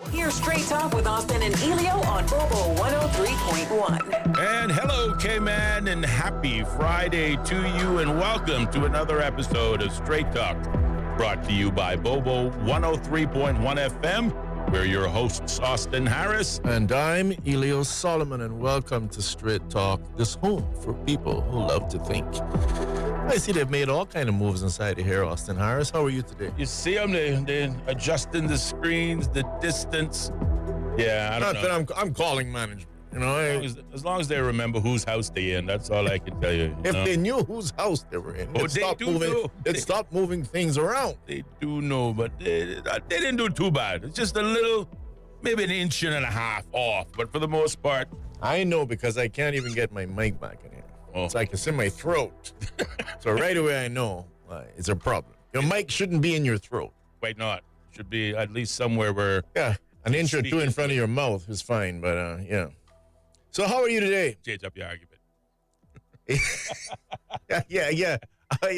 Here's Straight Talk with Austin and Ellio on Bobo 103.1. And hello, K-Man, and happy Friday to you, and welcome to another episode of Straight Talk, brought to you by Bobo 103.1 FM. We're your hosts, Austin Harris. And I'm Ellio Solomon, and welcome to Straight Talk, this home for people who love to think. I see they've made all kind of moves inside of here, Austin Harris. How are you today? You see them, they're adjusting the screens, the distance. Yeah, I don't know. That I'm calling management. You know, As long as they remember whose house they're in, that's all I can tell you. If they knew whose house they were in, they'd stop moving things around. They do know, but they didn't do too bad. It's just a little, maybe an inch and a half off, but for the most part. I know because I can't even get my mic back in here. Oh. It's like it's in my throat. So right away I know it's a problem. Your mic shouldn't be in your throat. Wait, not. Should be at least somewhere where... Yeah, an inch or two in front of your mouth is fine, but yeah. So how are you today? Change up your argument. Yeah.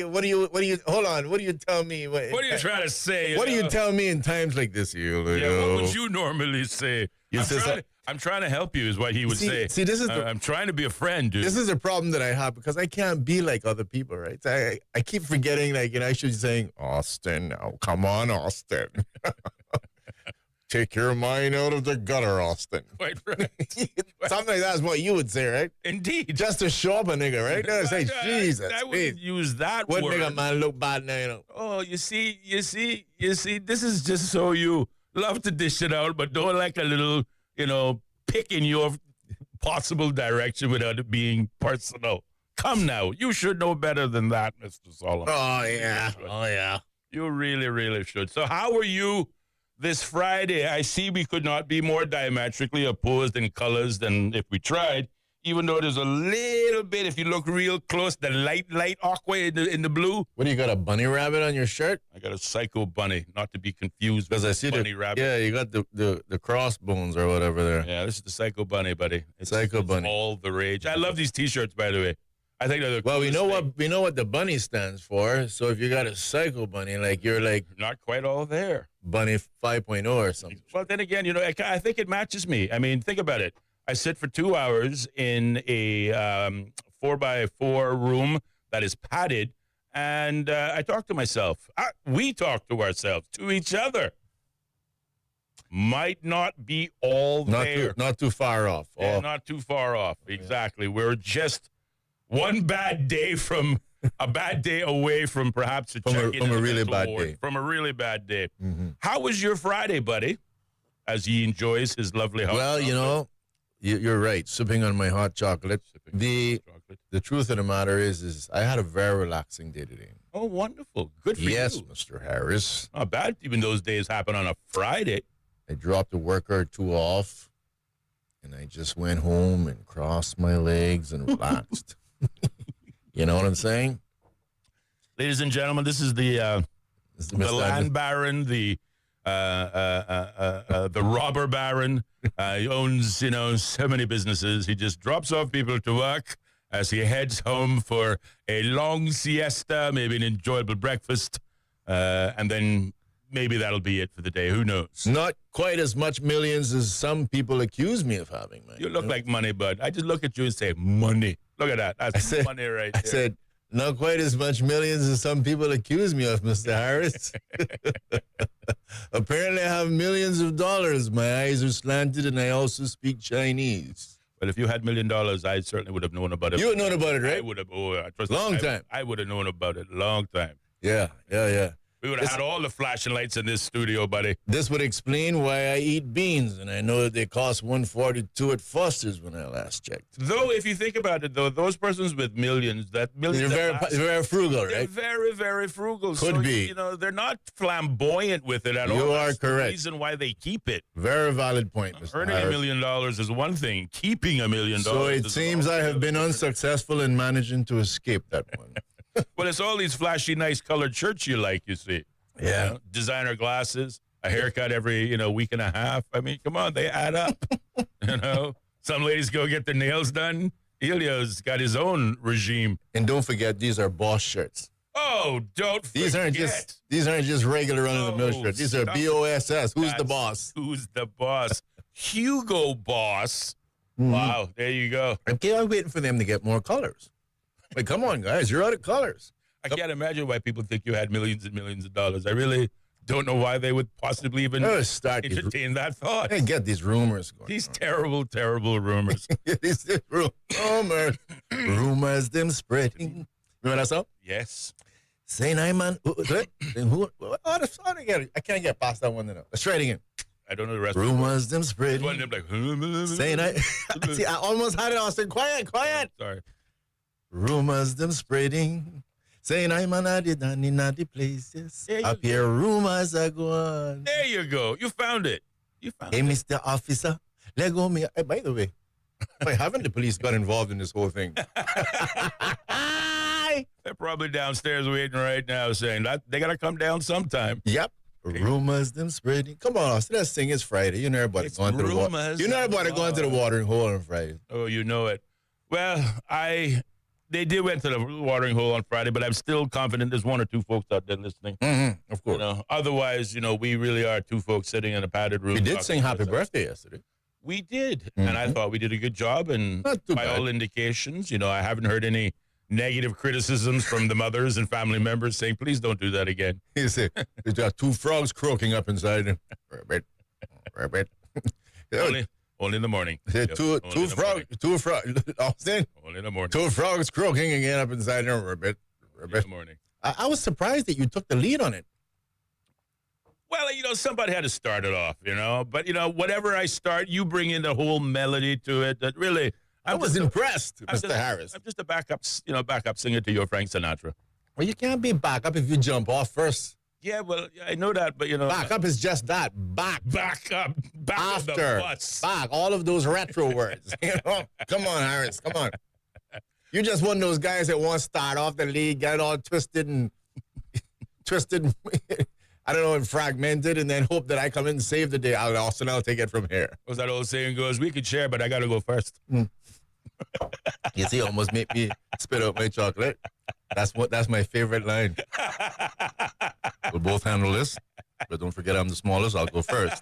What do you, hold on, what do you tell me? What are you trying to say? What do you tell me in times like this, you? Yeah, what would you normally say? I'm trying to help you is what he would say. See, this is I'm trying to be a friend, dude. This is a problem that I have because I can't be like other people, right? I keep forgetting, like, I should be saying, Austin, now, come on, Austin. Take your mind out of the gutter, Austin. Quite right. Something like that's what you would say, right? Indeed. Just to show up a nigga, right? No, say, Jesus. I wouldn't use that what word. What nigga man look bad now, you know? Oh, you see, this is just so you love to dish it out, but don't like a little, pick in your possible direction without it being personal. Come now. You should know better than that, Mr. Solomon. Oh, yeah. You really, really should. So how are you this Friday? I see we could not be more diametrically opposed in colors than if we tried, even though there's a little bit, if you look real close, the light aqua in the blue. What do you got, a bunny rabbit on your shirt? I got a psycho bunny, not to be confused with the bunny rabbit. Yeah, you got the crossbones or whatever there. Yeah, this is the psycho bunny, buddy. It's bunny. All the rage. I love these T-shirts, by the way. I think they're the well, we know what the bunny stands for. So if you got a psycho bunny, like you're like not quite all there. Bunny 5.0 or something. Well, then again, I think it matches me. I mean, think about it. I sit for 2 hours in a 4x4 room that is padded, and I talk to myself. We talk to ourselves, to each other. Might not be all there. Not too far off. Yeah, not too far off. Exactly. Yeah. We're just one bad day from a bad day away from perhaps from a really bad day. From a really bad day. Mm-hmm. How was your Friday, buddy? As he enjoys his lovely hot chocolate. You're right. Sipping on my hot chocolate. The truth of the matter is I had a very relaxing day today. Oh, wonderful. Good for you. Yes, Mr. Harris. Not bad. Even those days happen on a Friday. I dropped a work or two off, and I just went home and crossed my legs and relaxed. You know what I'm saying? Ladies and gentlemen, this is the land baron, the robber baron. He owns, so many businesses. He just drops off people to work as he heads home for a long siesta, maybe an enjoyable breakfast, and then maybe that'll be it for the day. Who knows? Not quite as much millions as some people accuse me of having, man. You look like money, bud. I just look at you and say, money. Look at that. That's money right there. I said, not quite as much millions as some people accuse me of, Mr. Harris. Apparently, I have millions of dollars. My eyes are slanted, and I also speak Chinese. Well, if you had $1 million, I certainly would have known about it. You would have known about it, right? I would have. Long time. I would have known about it. Long time. Yeah. We would have had all the flashing lights in this studio, buddy. This would explain why I eat beans, and I know that they cost $142 at Foster's when I last checked. Though, if you think about it, though, those persons with millions, they're very frugal, right? They're very, very frugal. Could be. They're not flamboyant with it at all. You are That's correct. The reason why they keep it. Very valid point, Mr. Earning Harris. $1 million is one thing. Keeping $1 million So it seems I have been unsuccessful in managing to escape that one. Well, it's all these flashy, nice colored shirts you like, you see. Yeah. Designer glasses, a haircut every, week and a half. I mean, come on, they add up. Some ladies go get their nails done. Ellio's got his own regime. And don't forget, these are Boss shirts. Oh, don't These aren't forget. just regular run-of-the-mill Oh, shirts. These are stop. BOSS. Who's the That's boss? Who's the boss? Hugo Boss. Wow, there you go. I'm waiting for them to get more colors. Like, come on, guys, you're out of colors. I can't imagine why people think you had millions and millions of dollars. I really don't know why they would possibly even entertain that thought. I get these rumors going. These terrible, terrible rumors. These rumors. Rumors them spreading. Remember that song? Yes. Saying I'm man. I can't get past that one. Let's try it again. I don't know the rest. Rumors them spreading. One of them like, Saying see, I almost had it. I said, quiet. Sorry. Rumors them spreading. Saying I'm an addict and in the places. Up here, rumors are going. There you go. You found it. Hey, Mr. Officer, let go me. Hey, by the way, haven't the police got involved in this whole thing? They're probably downstairs waiting right now saying that they got to come down sometime. Yep. Rumors them spreading. Come on, Austin. Let's sing. It's Friday. You know everybody going to the water. You know everybody going to the watering hole on Friday. Oh, you know it. Well, they did went to the watering hole on Friday, but I'm still confident there's one or two folks out there listening. Mm-hmm, of course. Otherwise, we really are two folks sitting in a padded room. We did sing Happy Birthday yesterday. We did, and I thought we did a good job. And by all indications, I haven't heard any negative criticisms from the mothers and family members saying, please don't do that again. You see, there's got two frogs croaking up inside him. Rabbit. Only in the morning. Two frogs. Austin. Only in the morning. Two frogs croaking again up inside him. Rabbit. In the morning. I was surprised that you took the lead on it. Well, somebody had to start it off, But, whatever I start, you bring in the whole melody to it that really... I was impressed, Mr. Harris. I'm just a backup singer to your Frank Sinatra. Well, you can't be backup if you jump off first. Yeah, well, I know that, but backup is just that. Back up, after, the bus. Back. All of those retro words. Come on, Harris. Come on. You're just one of those guys that wants to start off the league, get all twisted. I don't know, and fragmented, and then hope that I come in and save the day. I'll take it from here. As that old saying goes, we could share, but I got to go first. You see, almost made me spit out my chocolate. That's my favorite line. We'll both handle this, but don't forget I'm the smallest. I'll go first.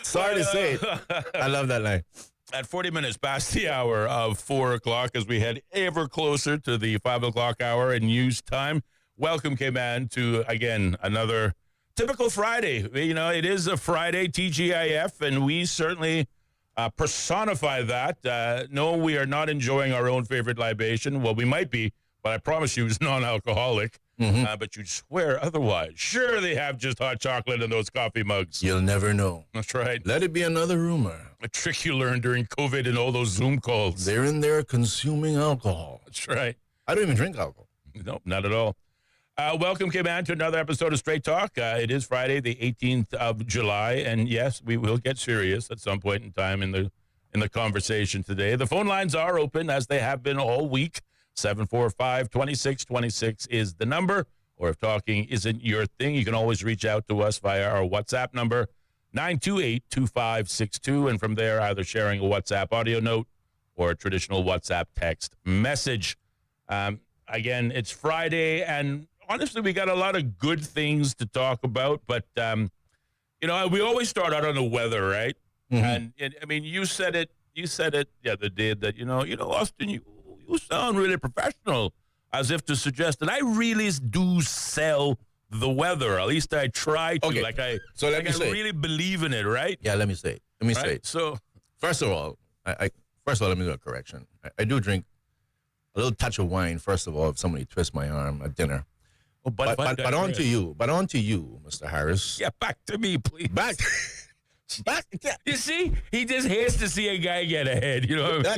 Sorry to say it. I love that line. At 40 minutes past the hour of 4 o'clock, as we head ever closer to the 5 o'clock hour in news time, welcome, K-Man, to, again, another typical Friday. It is a Friday, TGIF, and we certainly personify that. No, we are not enjoying our own favorite libation. Well, we might be, but I promise you it's non-alcoholic. Mm-hmm. But you'd swear otherwise. Sure, they have just hot chocolate in those coffee mugs. You'll never know. That's right. Let it be another rumor. A trick you learned during COVID and all those Zoom calls. They're in there consuming alcohol. That's right. I don't even drink alcohol. No, not at all. Welcome, K-Man, to another episode of Straight Talk. It is Friday, the 18th of July, and yes, we will get serious at some point in time in the conversation today. The phone lines are open, as they have been all week. 745-2626 is the number, or if talking isn't your thing, you can always reach out to us via our WhatsApp number, 928-2562, and from there, either sharing a WhatsApp audio note or a traditional WhatsApp text message. Again, it's Friday, and honestly, we got a lot of good things to talk about, but, we always start out on the weather, right? Mm-hmm. And you said it the other day that, Austin, you sound really professional, as if to suggest that I really do sell the weather. At least I try to. Okay. I really believe in it, right? Yeah, let me say it. So, first of all, let me do a correction. I do drink a little touch of wine, first of all, if somebody twists my arm at dinner. Oh, but on to you, Mr. Harris. Yeah, back to me, please. Back. You see, he just hates to see a guy get ahead.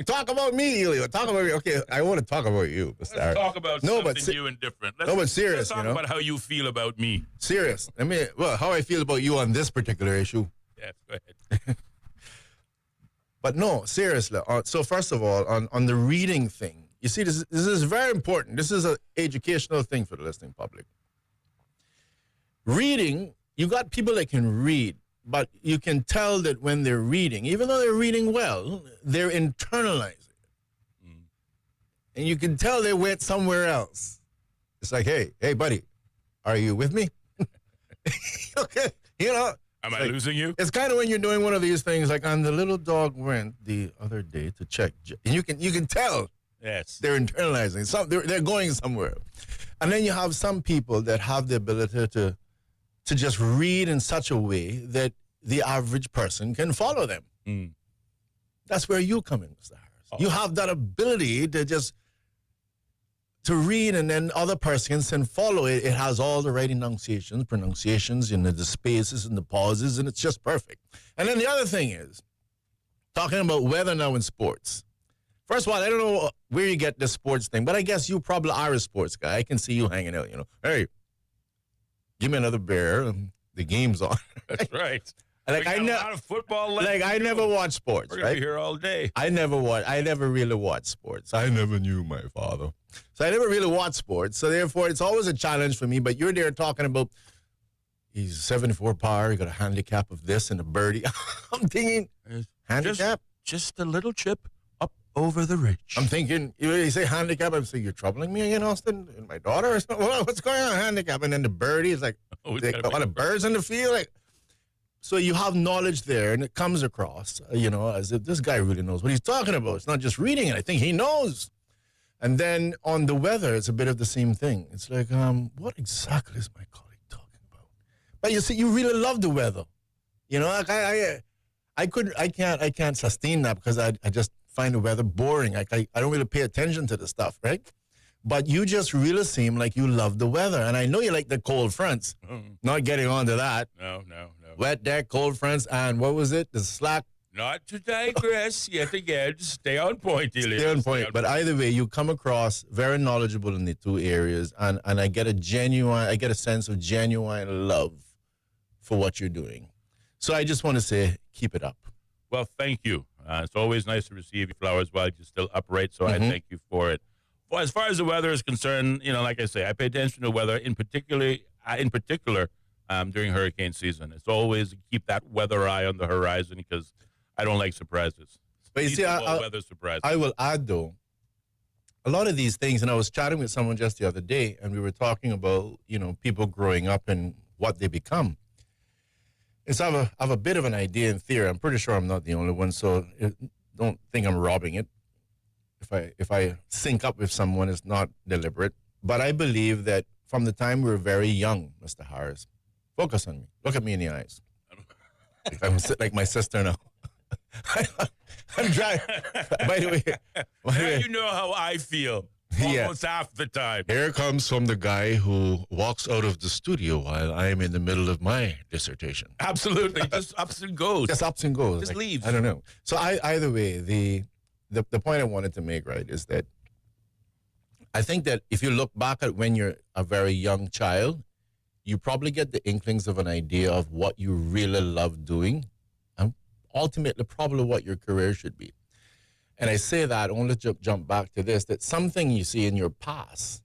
Talk about me, Ellio. Talk about me. Okay, I want to talk about you, Mr. Harris. Talk about something new and different. But serious, let's talk about how you feel about me. Serious. How I feel about you on this particular issue. Yeah, go ahead. But no, seriously. So first of all, on the reading thing, you see, this is very important. This is an educational thing for the listening public. Reading, you got people that can read, but you can tell that when they're reading, even though they're reading well, they're internalizing it. and you can tell they went somewhere else. It's like, hey, buddy, are you with me? Okay, you know. Am I losing you? It's kind of when you're doing one of these things, like the little dog went the other day to check, and you can tell. Yes. They're internalizing. They're going somewhere. And then you have some people that have the ability to just read in such a way that the average person can follow them. Mm. That's where you come in, Mr. Harris. You have that ability to read, and then other persons can follow it. It has all the right enunciations, pronunciations, the spaces and the pauses, and it's just perfect. And then the other thing is, talking about weather now in sports. First of all, I don't know where you get this sports thing, but I guess you probably are a sports guy. I can see you hanging out, Hey, give me another beer. The game's on. That's right. Like a lot of football left. Like I never watch sports. We're gonna be here all day. I never really watched sports. I never knew my father, so I never really watched sports. So therefore, it's always a challenge for me. But you're there talking about he's 74 power. He got a handicap of this and a birdie. I'm thinking handicap, just a little chip up over the ridge. I'm thinking you say handicap. I'm saying you're troubling me again, Austin, and my daughter. Or something? What's going on, handicap? And then the birdie is like they got a lot of birds in the field, like. So you have knowledge there, and it comes across, as if this guy really knows what he's talking about. It's not just reading it. I think he knows. And then on the weather, it's a bit of the same thing. It's like, what exactly is my colleague talking about? But you see, you really love the weather. Like I can't sustain that because I just find the weather boring. Like I don't really pay attention to the stuff, right? But you just really seem like you love the weather. And I know you like the cold fronts. Not getting on to that. No. Wet deck, cold fronts, and what was it? The slack. Not to digress yet again. Stay on point, Ellio. Stay on point. But either way, you come across very knowledgeable in the two areas, and I get a sense of genuine love for what you're doing. So I just want to say, keep it up. Well, thank you. It's always nice to receive your flowers while you're still upright, so I thank you for it. Well, as far as the weather is concerned, like I say, I pay attention to weather in particular during hurricane season. It's always keep that weather eye on the horizon because I don't like surprises. But you see, weather surprises. I will add, though, a lot of these things, and I was chatting with someone just the other day, and we were talking about, people growing up and what they become. And so I have a bit of an idea in theory. I'm pretty sure I'm not the only one, so don't think I'm robbing it. If I sync up with someone, it's not deliberate. But I believe that from the time we were very young, Mr. Harris, focus on me. Look at me in the eyes. I'm like my sister now. I'm driving. By the way, you know how I feel almost half the time. Here comes from the guy who walks out of the studio while I am in the middle of my dissertation. Absolutely. Just ups and goes. Just ups and goes. Just leaves. I don't know. So either way, the point I wanted to make, right, is that I think that if you look back at when you're a very young child, you probably get the inklings of an idea of what you really love doing and ultimately probably what your career should be. And I say that only to jump back to this, that something you see in your past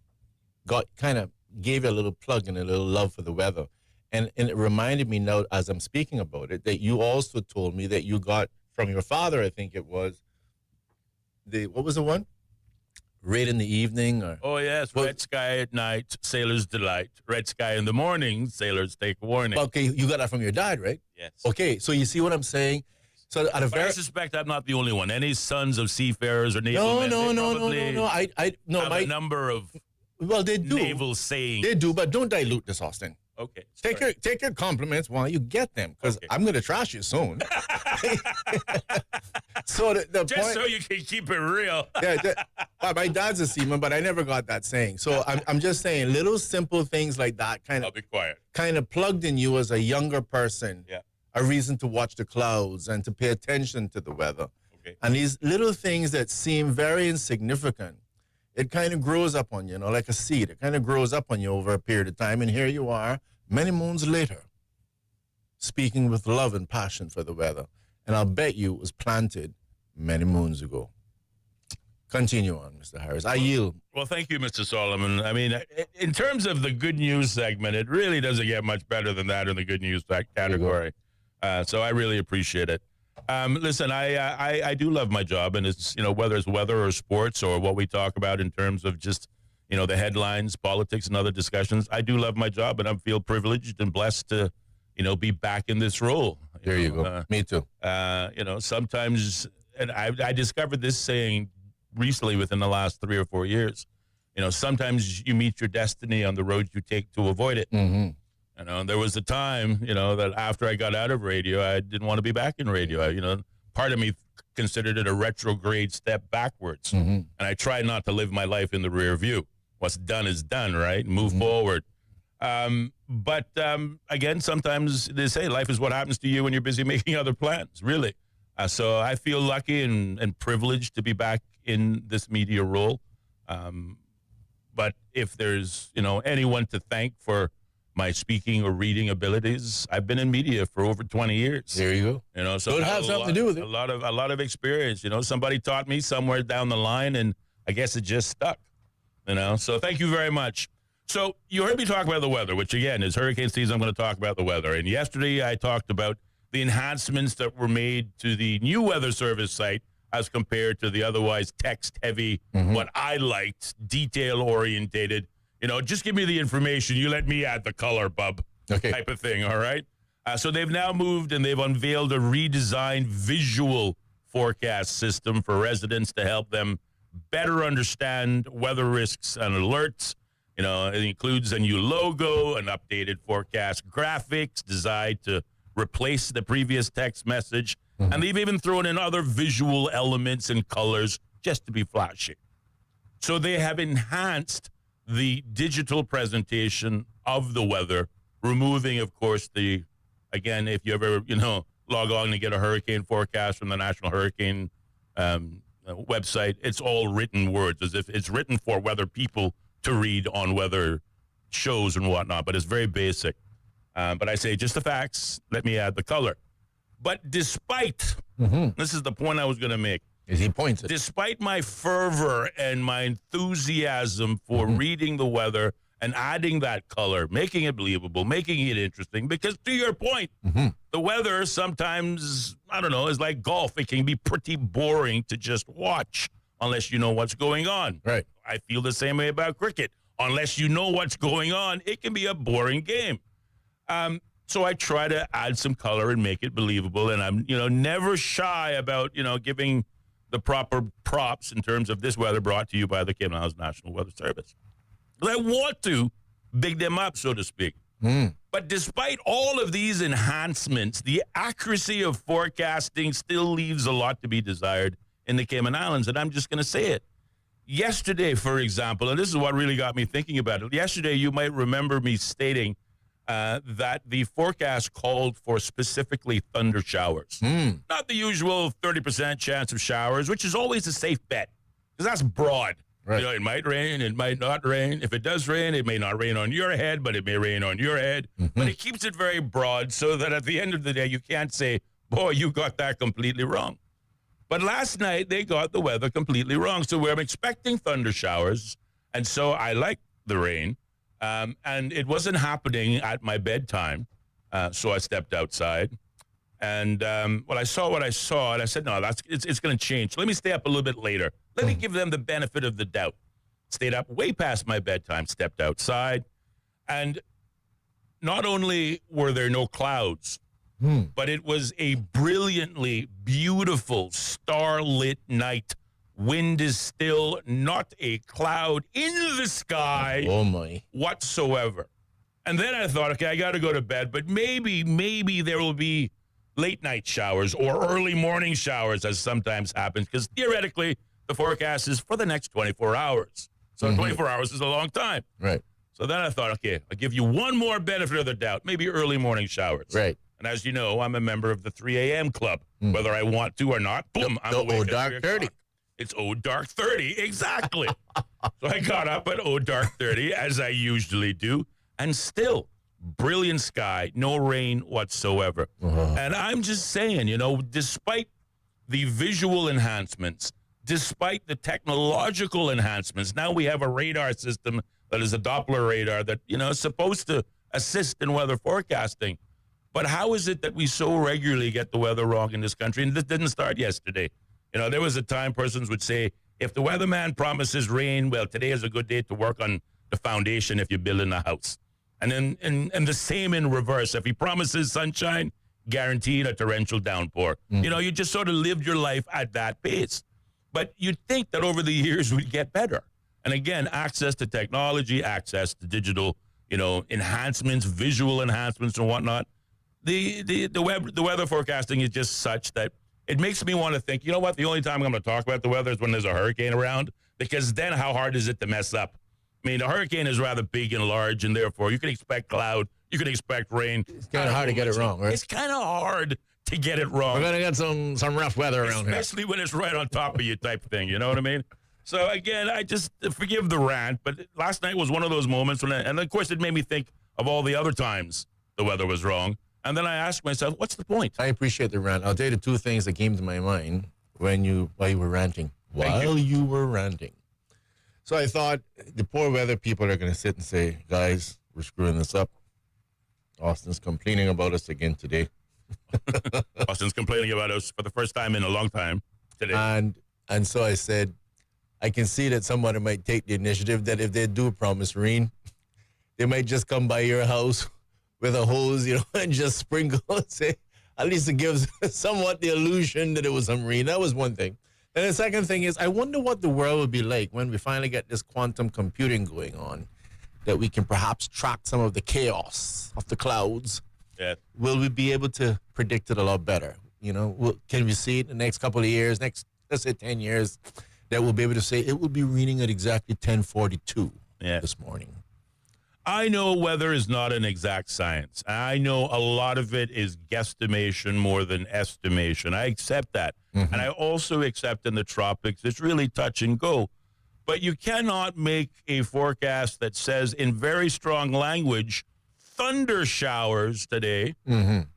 kind of gave you a little plug and a little love for the weather. And it reminded me now as I'm speaking about it that you also told me that you got from your father, I think it was, what was the one? Red in the evening? Oh, yes. Red sky at night, sailor's delight. Red sky in the morning, sailors take warning. Okay, you got that from your dad, right? Yes. Okay, so you see what I'm saying? So I suspect I'm not the only one. Any sons of seafarers or naval men, no. I have a number of they do. naval sayings. They do, but don't dilute this, Austin. Okay. Take your compliments while you get them, because I'm going to trash you soon. So the just point, so you can keep it real. my dad's a seaman, but I never got that saying. So I'm just saying little simple things like that I'll be quiet. kind of plugged in you as a younger person. Yeah. A reason to watch the clouds and to pay attention to the weather. Okay. And these little things that seem very insignificant, it kind of grows up on you, like a seed. It kind of grows up on you over a period of time. And here you are, many moons later, speaking with love and passion for the weather. And I'll bet you it was planted many moons ago. Continue on, Mr. Harris. I yield. Well, thank you, Mr. Solomon. I mean, in terms of the good news segment, it really doesn't get much better than that in the good news category. So I really appreciate it. Listen, I do love my job, and it's, whether it's weather or sports or what we talk about in terms of just, the headlines, politics, and other discussions. I do love my job, and I feel privileged and blessed to, be back in this role. There you go. Me too. Sometimes, and I discovered this saying recently within the last 3 or 4 years. Sometimes you meet your destiny on the road you take to avoid it. Mm-hmm. There was a time, that after I got out of radio, I didn't want to be back in radio. Part of me considered it a retrograde step backwards. Mm-hmm. And I tried not to live my life in the rear view. What's done is done, right? Move forward. But again, sometimes they say life is what happens to you when you're busy making other plans, really. So I feel lucky and privileged to be back in this media role. But if there's, anyone to thank for my speaking or reading abilities, I've been in media for over 20 years. There you go. So it has something to do with it. A lot of experience. Somebody taught me somewhere down the line, and I guess it just stuck. So thank you very much. So you heard me talk about the weather, which again is hurricane season. I'm going to talk about the weather. And yesterday I talked about the enhancements that were made to the new weather service site as compared to the otherwise text-heavy, what I liked, detail-orientated. Just give me the information. You let me add the color, bub, type of thing, all right? So they've now moved and they've unveiled a redesigned visual forecast system for residents to help them better understand weather risks and alerts. It includes a new logo, an updated forecast graphics designed to replace the previous text message. And they've even thrown in other visual elements and colors just to be flashy. So they have enhanced the digital presentation of the weather, removing, of course, again, if you ever, log on to get a hurricane forecast from the National Hurricane website, it's all written words, as if it's written for weather people to read on weather shows and whatnot, but it's very basic. But I say just the facts, let me add the color. But despite, this is the point I was going to make. As he points it. Despite my fervor and my enthusiasm for reading the weather and adding that color, making it believable, making it interesting, because to your point, the weather sometimes, I don't know, is like golf. It can be pretty boring to just watch unless you know what's going on. Right. I feel the same way about cricket. Unless you know what's going on, it can be a boring game. So I try to add some color and make it believable, and I'm, never shy about, giving the proper props in terms of this weather brought to you by the Cayman Islands National Weather Service. I want to big them up, so to speak. But despite all of these enhancements, the accuracy of forecasting still leaves a lot to be desired in the Cayman Islands, and I'm just going to say it. Yesterday, for example, and this is what really got me thinking about it. Yesterday, you might remember me stating that the forecast called for specifically thunder showers. Not the usual 30% chance of showers, which is always a safe bet, because that's broad. Right. It might rain, it might not rain. If it does rain, it may not rain on your head, but it may rain on your head. But it keeps it very broad so that at the end of the day, you can't say, boy, you got that completely wrong. But last night, they got the weather completely wrong. So we're expecting thunder showers, and so I like the rain. And it wasn't happening at my bedtime, so I stepped outside. And I saw what I saw, and I said, no, it's going to change. So let me stay up a little bit later. Let me give them the benefit of the doubt. Stayed up way past my bedtime, stepped outside, and not only were there no clouds, but it was a brilliantly beautiful, starlit night. Wind is still, not a cloud in the sky whatsoever. And then I thought, okay, I got to go to bed, but maybe there will be late night showers or early morning showers, as sometimes happens, because theoretically the forecast is for the next 24 hours. So 24 hours is a long time. Right. So then I thought, okay, I'll give you one more benefit of the doubt, maybe early morning showers. Right. And as you know, I'm a member of the 3 a.m. club. Whether I want to or not, boom, I'm awake at dark 3 30. o'clock. It's dark 30, exactly. So I got up at dark 30, as I usually do, and still, brilliant sky, no rain whatsoever. And I'm just saying, despite the visual enhancements, despite the technological enhancements, now we have a radar system that is a Doppler radar that, is supposed to assist in weather forecasting. But how is it that we so regularly get the weather wrong in this country? And this didn't start yesterday. There was a time persons would say, if the weatherman promises rain, well, today is a good day to work on the foundation if you're building a house. And then and the same in reverse. If he promises sunshine, guaranteed a torrential downpour. You just sort of lived your life at that pace. But you'd think that over the years we'd get better. And again, access to technology, access to digital, enhancements, visual enhancements and whatnot. The weather forecasting is just such that it makes me want to think, you know what, the only time I'm going to talk about the weather is when there's a hurricane around, because then how hard is it to mess up? I mean, a hurricane is rather big and large, and therefore you can expect cloud, you can expect rain. It's kind of hard to get it wrong, right? It's kind of hard to get it wrong. We're going to get some rough weather around here. Especially when it's right on top of you type thing, you know what I mean? So, again, I just forgive the rant, but last night was one of those moments when, and of course it made me think of all the other times the weather was wrong. And then I asked myself, what's the point? I appreciate the rant. I'll tell you the two things that came to my mind while you were ranting. While you were ranting. So I thought the poor weather people are going to sit and say, guys, we're screwing this up. Austin's complaining about us again today. Austin's complaining about us for the first time in a long time today. And so I said, I can see that somebody might take the initiative that if they do promise rain, they might just come by your house with a hose, and just sprinkle and say, at least it gives somewhat the illusion that it was some rain. That was one thing. And the second thing is, I wonder what the world would be like when we finally get this quantum computing going on, that we can perhaps track some of the chaos of the clouds. Yeah. Will we be able to predict it a lot better? Can we see it in the next couple of years, let's say 10 years, that we'll be able to say it will be raining at exactly 10:42 this morning? I know weather is not an exact science. I know a lot of it is guesstimation more than estimation. I accept that. And I also accept in the tropics, it's really touch and go. But you cannot make a forecast that says in very strong language, thunder showers today,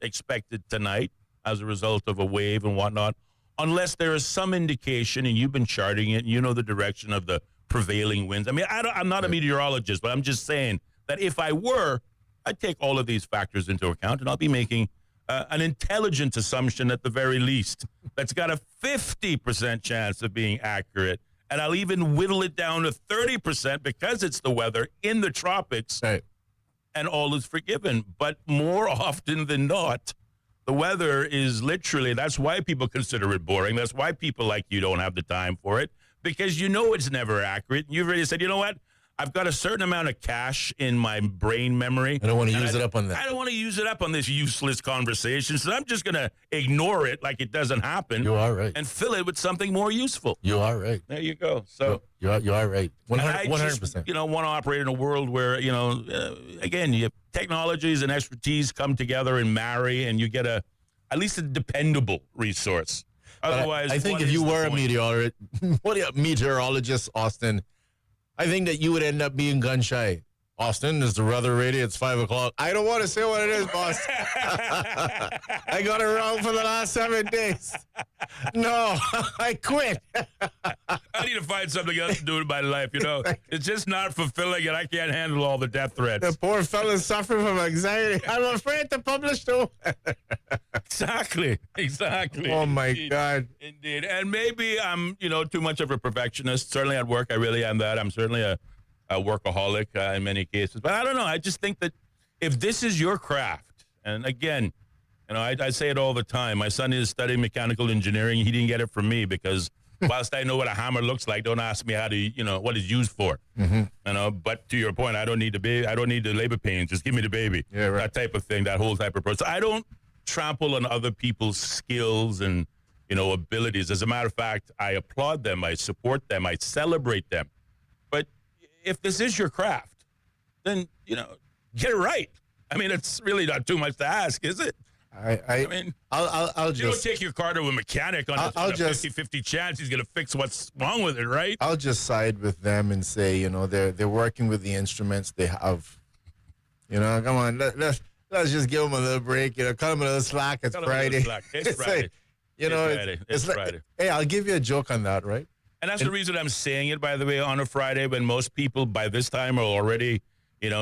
expected tonight as a result of a wave and whatnot, unless there is some indication, and you've been charting it, and you know the direction of the prevailing winds. I mean, I'm not a meteorologist, but I'm just saying that if I were, I'd take all of these factors into account, and I'll be making an intelligent assumption at the very least that's got a 50% chance of being accurate. And I'll even whittle it down to 30% because it's the weather in the tropics, and all is forgiven. But more often than not, the weather is literally, that's why people consider it boring. That's why people like you don't have the time for it, because it's never accurate. You've already said, you know what? I've got a certain amount of cash in my brain memory. I don't want to use it up on that. I don't want to use it up on this useless conversation, so I'm just going to ignore it like it doesn't happen. You are right. And fill it with something more useful. You are right. There you go. So you are right. 100%. Just, want to operate in a world where, again, technologies and expertise come together and marry, and you get at least a dependable resource. Otherwise, I think if you were a meteorologist, Austin, I think that you would end up being gun shy. Austin, is the weather ready? It's 5 o'clock. I don't want to say what it is, boss. I got it wrong for the last 7 days. No, I quit. I need to find something else to do in my life, It's just not fulfilling, and I can't handle all the death threats. The poor fella's suffering from anxiety. I'm afraid to publish the Exactly. Oh, my God. Indeed. And maybe I'm, too much of a perfectionist. Certainly at work, I really am that. I'm certainly a workaholic in many cases. But I don't know. I just think that if this is your craft, and again, I say it all the time. My son is studying mechanical engineering. He didn't get it from me because whilst I know what a hammer looks like, don't ask me how to, what it's used for. But to your point, I don't need the labor pains. Just give me the baby. Yeah, right. That type of thing, that whole type of approach. So I don't trample on other people's skills and, abilities. As a matter of fact, I applaud them. I support them. I celebrate them. But if this is your craft, then, get it right. I mean, it's really not too much to ask, is it? I mean, I'll just... You don't take your car to a mechanic on a 50-50 chance he's going to fix what's wrong with it, right? I'll just side with them and say, they're working with the instruments they have. Come on, let's just give them a little break. Cut them a little slack. It's Friday. It's Friday. It's Friday. Hey, I'll give you a joke on that, right? And that's the reason I'm saying it, by the way, on a Friday when most people by this time are already,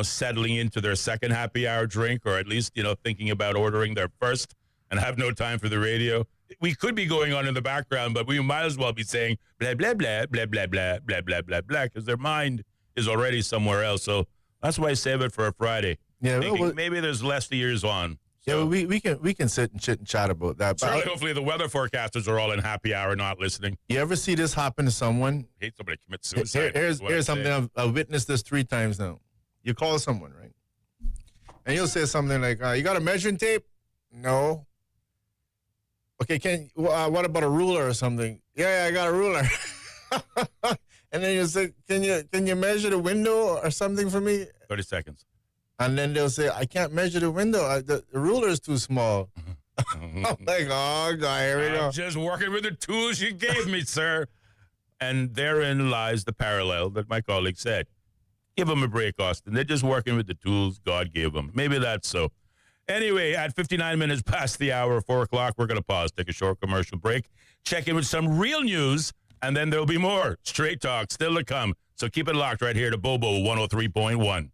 settling into their second happy hour drink, or at least, thinking about ordering their first and have no time for the radio. We could be going on in the background, but we might as well be saying blah, blah, blah, blah, blah, blah, blah, blah, blah, blah, because their mind is already somewhere else. So that's why I save it for a Friday. Yeah, Thinking maybe there's less years on. Yeah, So. well, we can sit and chit and chat about that. But Hopefully the weather forecasters are all in happy hour, not listening. you ever see this happen to someone? I hate somebody commit suicide. Here's something I've witnessed this 3 times now. You call someone, right? And you'll say something like, you got a measuring tape? No. Okay, what about a ruler or something? Yeah, I got a ruler. And then you say, can you measure the window or something for me? 30 seconds. And then they'll say, I can't measure the window. The ruler is too small. I'm like, oh, God, here we go. I'm just working with the tools you gave me, sir. And therein lies the parallel that my colleague said. Give them a break, Austin. They're just working with the tools God gave them. Maybe that's so. Anyway, at 59 minutes past the hour, 4 o'clock, we're going to pause, take a short commercial break, check in with some real news, and then there'll be more Straight Talk still to come. So keep it locked right here to Bobo 103.1.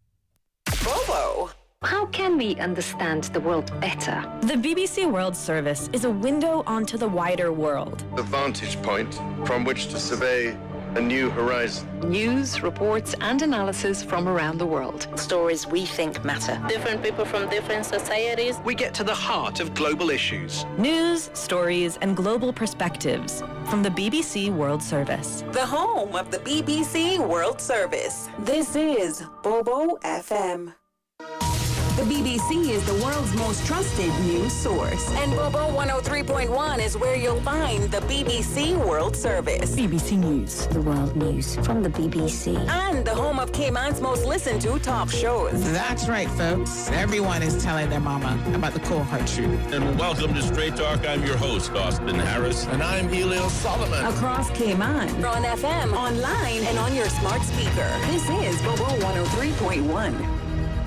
Bobo. How can we understand the world better? The BBC World Service is a window onto the wider world. The vantage point from which to survey a new horizon. News, reports, and analysis from around the world. Stories we think matter. Different people from different societies. We get to the heart of global issues. News, stories, and global perspectives from the BBC World Service. The home of the BBC World Service. This is Bobo FM. The BBC is the world's most trusted news source. And Bobo 103.1 is where you'll find the BBC World Service. BBC News, the world news from the BBC. And the home of Cayman's most listened to top shows. That's right, folks. Everyone is telling their mama about the cold hard truth. And welcome to Straight Talk. I'm your host, Austin Harris. And I'm Ellio Solomon. Across Cayman, on FM, online, and on your smart speaker. This is Bobo 103.1.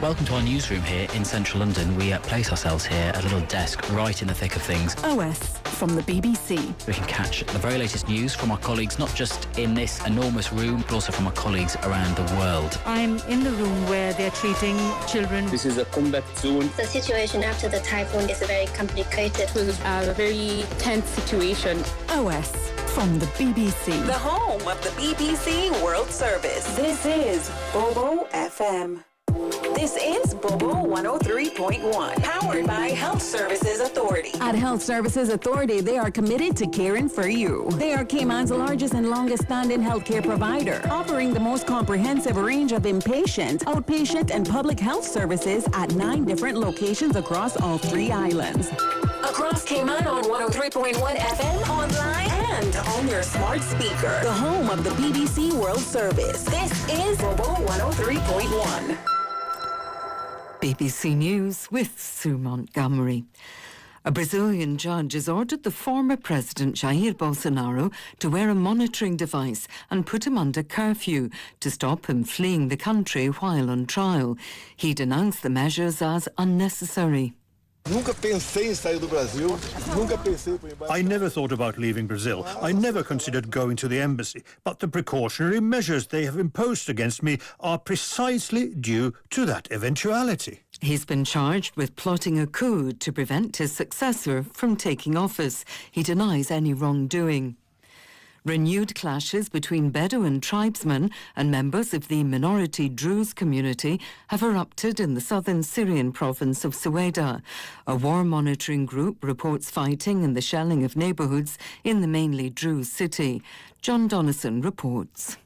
Welcome to our newsroom here in central London. We place ourselves here at a little desk right in the thick of things. OS from the BBC. We can catch the very latest news from our colleagues, not just in this enormous room, but also from our colleagues around the world. I'm in the room where they're treating children. This is a combat zone. The situation after the typhoon is very complicated. It was a very tense situation. OS from the BBC. The home of the BBC World Service. This is Bobo FM. This is Bobo 103.1, powered by Health Services Authority. At Health Services Authority, they are committed to caring for you. They are Cayman's largest and longest-standing healthcare provider, offering the most comprehensive range of inpatient, outpatient, and public health services at 9 different locations across all 3 islands. Across Cayman on 103.1 FM, online, and on your smart speaker. The home of the BBC World Service. This is Bobo 103.1. BBC News with Sue Montgomery. A Brazilian judge has ordered the former president Jair Bolsonaro to wear a monitoring device and put him under curfew to stop him fleeing the country while on trial. He denounced the measures as unnecessary. I never thought about leaving Brazil. I never considered going to the embassy. But the precautionary measures they have imposed against me are precisely due to that eventuality. He's been charged with plotting a coup to prevent his successor from taking office. He denies any wrongdoing. Renewed clashes between Bedouin tribesmen and members of the minority Druze community have erupted in the southern Syrian province of Sueda. A war monitoring group reports fighting and the shelling of neighbourhoods in the mainly Druze city. John Donnison reports.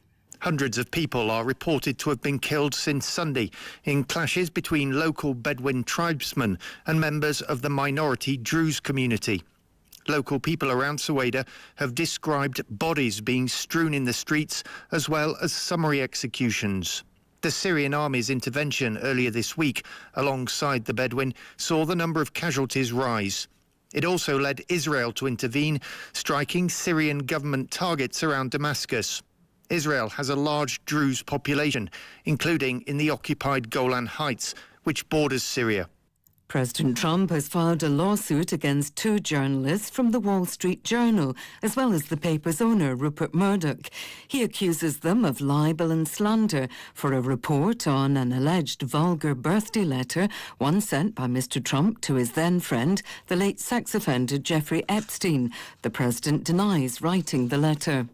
Hundreds of people are reported to have been killed since Sunday in clashes between local Bedouin tribesmen and members of the minority Druze community. Local people around Sueda have described bodies being strewn in the streets as well as summary executions. The Syrian army's intervention earlier this week alongside the Bedouin saw the number of casualties rise. It also led Israel to intervene, striking Syrian government targets around Damascus. Israel has a large Druze population, including in the occupied Golan Heights, which borders Syria. President Trump has filed a lawsuit against 2 journalists from the Wall Street Journal, as well as the paper's owner, Rupert Murdoch. He accuses them of libel and slander for a report on an alleged vulgar birthday letter, one sent by Mr. Trump to his then friend, the late sex offender Jeffrey Epstein. The president denies writing the letter.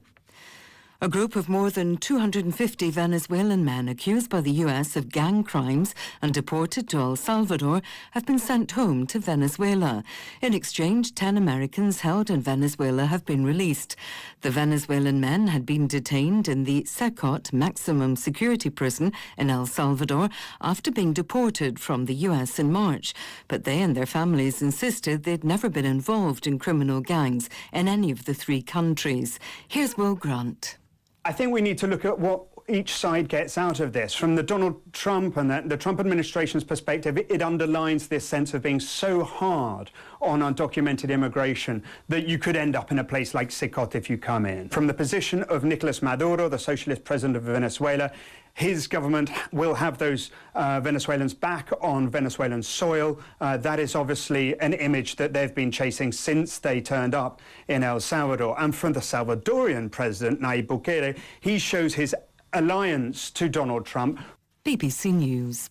A group of more than 250 Venezuelan men accused by the U.S. of gang crimes and deported to El Salvador have been sent home to Venezuela. In exchange, 10 Americans held in Venezuela have been released. The Venezuelan men had been detained in the Secot maximum security prison in El Salvador after being deported from the U.S. in March. But they and their families insisted they'd never been involved in criminal gangs in any of the 3 countries. Here's Will Grant. I think we need to look at what each side gets out of this. From the Donald Trump and the Trump administration's perspective, it underlines this sense of being so hard on undocumented immigration that you could end up in a place like Secot if you come in. From the position of Nicolas Maduro, the socialist president of Venezuela, his government will have those Venezuelans back on Venezuelan soil. That is obviously an image that they've been chasing since they turned up in El Salvador. And from the Salvadorian president, Nayib Bukele, he shows his alliance to Donald Trump. BBC News.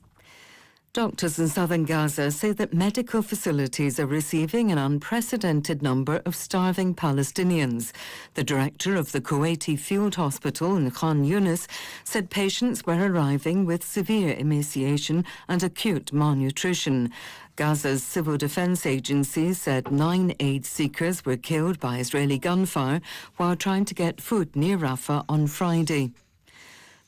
Doctors in southern Gaza say that medical facilities are receiving an unprecedented number of starving Palestinians. The director of the Kuwaiti Field Hospital in Khan Yunis said patients were arriving with severe emaciation and acute malnutrition. Gaza's civil defense agency said 9 aid seekers were killed by Israeli gunfire while trying to get food near Rafah on Friday.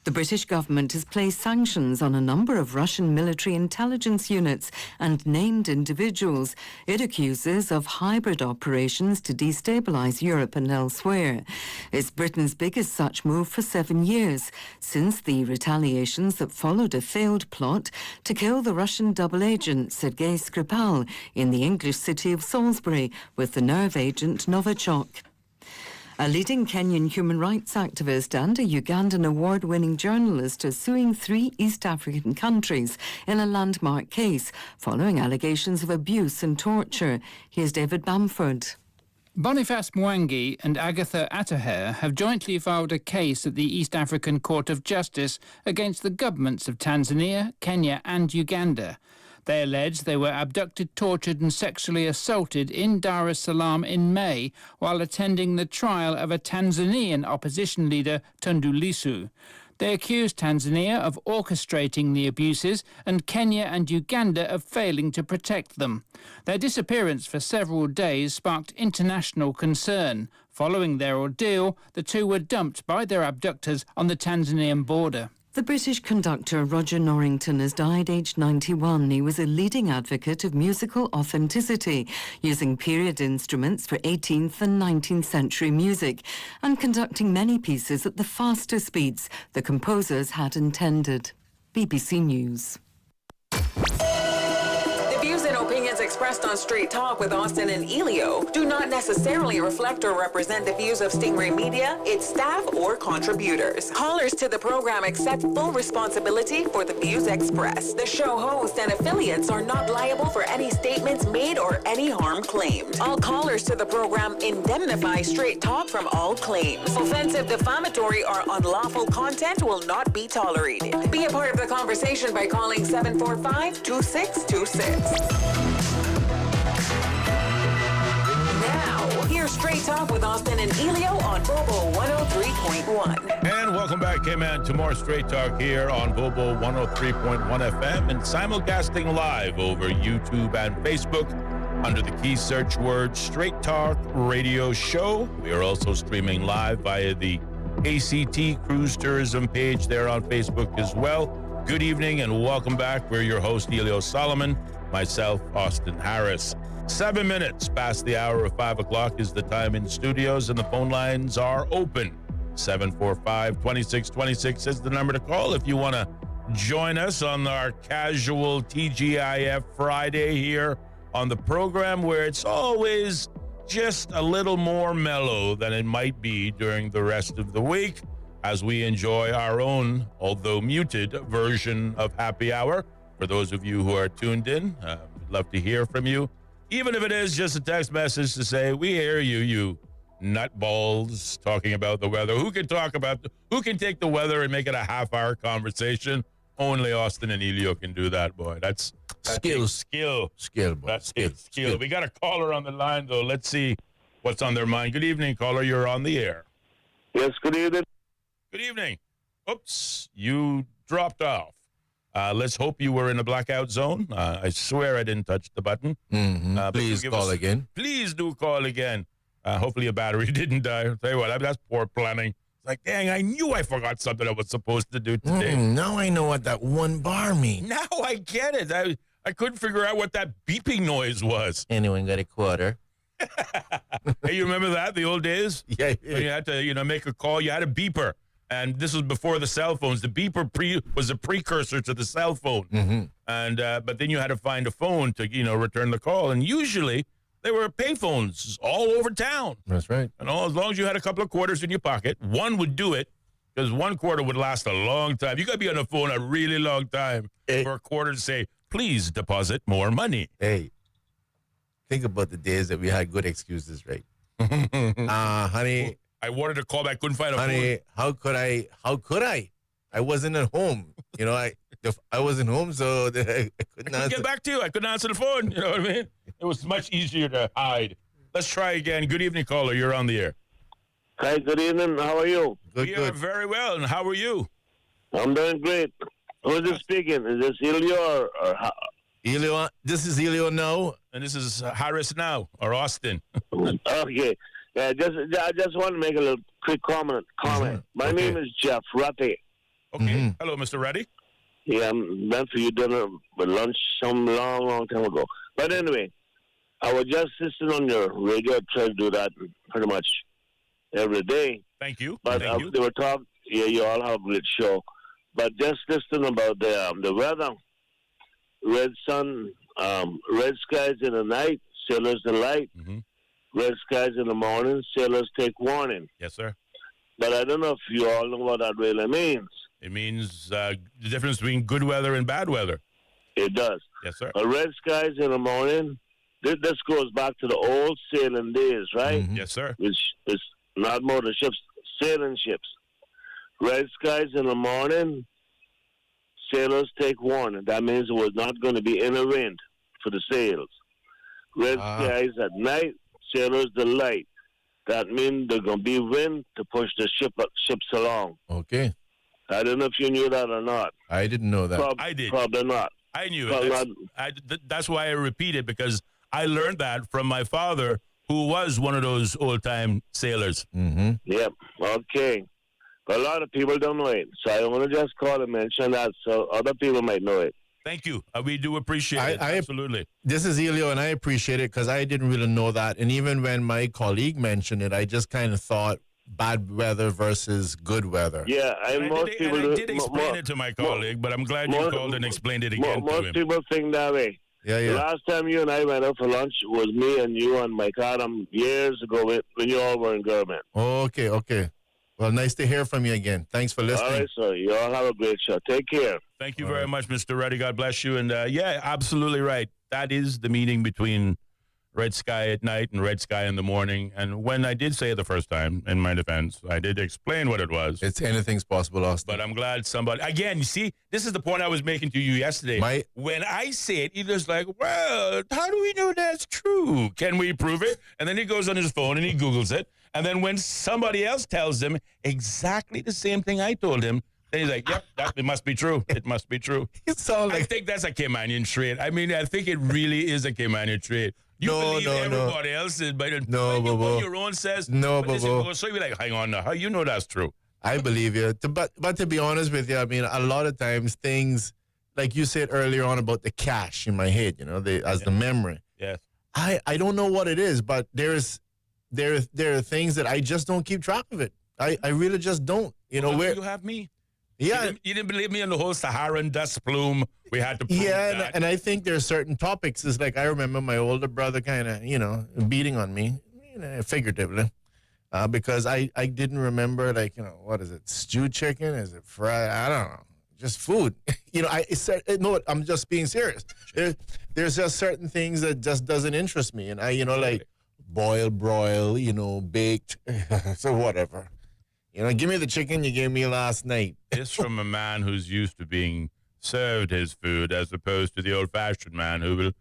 The British government has placed sanctions on a number of Russian military intelligence units and named individuals it accuses of hybrid operations to destabilise Europe and elsewhere. It's Britain's biggest such move for 7 years, since the retaliations that followed a failed plot to kill the Russian double agent Sergei Skripal in the English city of Salisbury with the nerve agent Novichok. A leading Kenyan human rights activist and a Ugandan award-winning journalist are suing 3 East African countries in a landmark case following allegations of abuse and torture. Here's David Bamford. Boniface Mwangi and Agatha Ataher have jointly filed a case at the East African Court of Justice against the governments of Tanzania, Kenya and Uganda. They allege they were abducted, tortured and sexually assaulted in Dar es Salaam in May while attending the trial of a Tanzanian opposition leader, Tundu Lissu. They accuse Tanzania of orchestrating the abuses and Kenya and Uganda of failing to protect them. Their disappearance for several days sparked international concern. Following their ordeal, the 2 were dumped by their abductors on the Tanzanian border. The British conductor Roger Norrington has died aged 91. He was a leading advocate of musical authenticity, using period instruments for 18th and 19th century music, and conducting many pieces at the faster speeds the composers had intended. BBC News. The views and opinions expressed on Straight Talk with Austin and Ellio do not necessarily reflect or represent the views of Stingray Media, its staff, or contributors. Callers to the program accept full responsibility for the views expressed. The show host and affiliates are not liable for any statements made or any harm claimed. All callers to the program indemnify Straight Talk from all claims. Offensive, defamatory, or unlawful content will not be tolerated. Be a part of the conversation by calling 745-2626. Now, here's Straight Talk with Austin and Ellio on Bobo 103.1. And welcome back, K-Man, to more Straight Talk here on Bobo 103.1 FM and simulcasting live over YouTube and Facebook under the key search word Straight Talk Radio Show. We are also streaming live via the ACT Cruise Tourism page there on Facebook as well. Good evening and welcome back. We're your host, Ellio Solomon, myself, Austin Harris. 7 minutes past the hour of 5 o'clock is the time in studios, and the phone lines are open. 745-2626 is the number to call if you want to join us on our casual TGIF Friday here on the program, where it's always just a little more mellow than it might be during the rest of the week, as we enjoy our own, although muted, version of Happy Hour. For those of you who are tuned in, we'd Love to hear from you. Even if it is just a text message to say, we hear you, you nutballs, talking about the weather. Who can take the weather and make it a half-hour conversation? Only Austin and Ellio can do that, boy. That's skill. Skill, boy. That's skill. We got a caller on the line, though. Let's see what's on their mind. Good evening, caller. You're on the air. Yes, good evening. Good evening. Oops, you dropped off. Let's hope you were in a blackout zone. I swear I didn't touch the button. Please call again. Please do call again. Hopefully your battery didn't die. I'll tell you what, that's poor planning. It's like, dang, I knew I forgot something I was supposed to do today. Now I know what that one bar means. Now I get it. I couldn't figure out what that beeping noise was. Anyone got a quarter? Hey, you remember that, the old days? Yeah. When you had to, make a call, you had a beeper. And this was before the cell phones. The beeper was a precursor to the cell phone. And but then you had to find a phone to, return the call. And usually they were payphones all over town. That's right. And as long as you had a couple of quarters in your pocket, one would do it, because 1 quarter would last a long time. You got to be on the phone a really long time for a quarter to say, please deposit more money. Hey, think about the days that we had good excuses, right? Honey, I wanted to call back, couldn't find a phone. Honey, how could I? I wasn't at home. I wasn't home, so I couldn't get back to you. I couldn't answer the phone. You know what I mean? It was much easier to hide. Let's try again. Good evening, caller. You're on the air. Hi, good evening. How are you? We are very well. And how are you? I'm doing great. Who is this speaking? Is this Ellio or Ellio? This is Ellio now. And this is Harris now, or Austin. Okay. Yeah, I just want to make a little quick comment. My name is Jeff Rutty. Okay. Hello, Mr. Rutty. Yeah, I went for your dinner with lunch some long time ago. But anyway, I was just listening on your radio. I try to do that pretty much every day. Thank you. But Thank you. They were talking. Yeah, you all have a great show. But just listening about the weather, red sun, red skies in the night, sailors delight. Red skies in the morning, sailors take warning. Yes, sir. But I don't know if you all know what that really means. It means the difference between good weather and bad weather. It does. Yes, sir. Red skies in the morning, this goes back to the old sailing days, right? Yes, sir. Which is not motor ships, sailing ships. Red skies in the morning, sailors take warning. That means it was not going to be any wind for the sails. Red skies at night, sailors delight. That means there's going to be wind to push the ships along. Okay. I don't know if you knew that or not. I didn't know that. I did. Probably not. I knew it. That's why I repeat it, because I learned that from my father, who was one of those old-time sailors. Yep. Okay. But a lot of people don't know it. So I want to just call and mention that so other people might know it. Thank you. We do appreciate it. Absolutely. This is Ellio, and I appreciate it because I didn't really know that. And even when my colleague mentioned it, I just kind of thought bad weather versus good weather. Yeah, I did explain it to my colleague, but I'm glad you called and explained it again to him. Most people think that way. Yeah. The last time you and I went out for lunch was me and you and Mike Adam years ago when you all were in government. Okay. Well, nice to hear from you again. Thanks for listening. All right, sir. You all have a great show. Take care. Thank you very much, Mr. Reddy. God bless you. And yeah, absolutely right. That is the meaning between red sky at night and red sky in the morning. And when I did say it the first time, in my defense, I did explain what it was. It's anything's possible, Austin. But I'm glad somebody, again, you see, this is the point I was making to you yesterday. When I say it, Either's like, well, how do we know that's true? Can we prove it? And then he goes on his phone and he Googles it. And then when somebody else tells him exactly the same thing I told him, then he's like, yep, it must be true. It must be true. I think that's a Caymanian trait. I mean, I think it really is a Caymanian trait. You believe everybody else's, but when your own says, so you're like, hang on now, how you know that's true? I believe you. But to be honest with you, I mean, a lot of times things, like you said earlier on about the cache in my head, the memory. Yes. I don't know what it is, but there are things that I just don't keep track of it. I really just don't. Where you have me. Yeah. You didn't believe me on the whole Saharan dust plume. We had to prove that. And I think there are certain topics. It's like I remember my older brother kind of, beating on me, figuratively, because I didn't remember, what is it, stewed chicken? Is it fried? I don't know. just food. No, I'm just being serious. There's just certain things that just doesn't interest me. And like boil, broil, baked, so whatever. Give me the chicken you gave me last night. This from a man who's used to being served his food as opposed to the old-fashioned man who will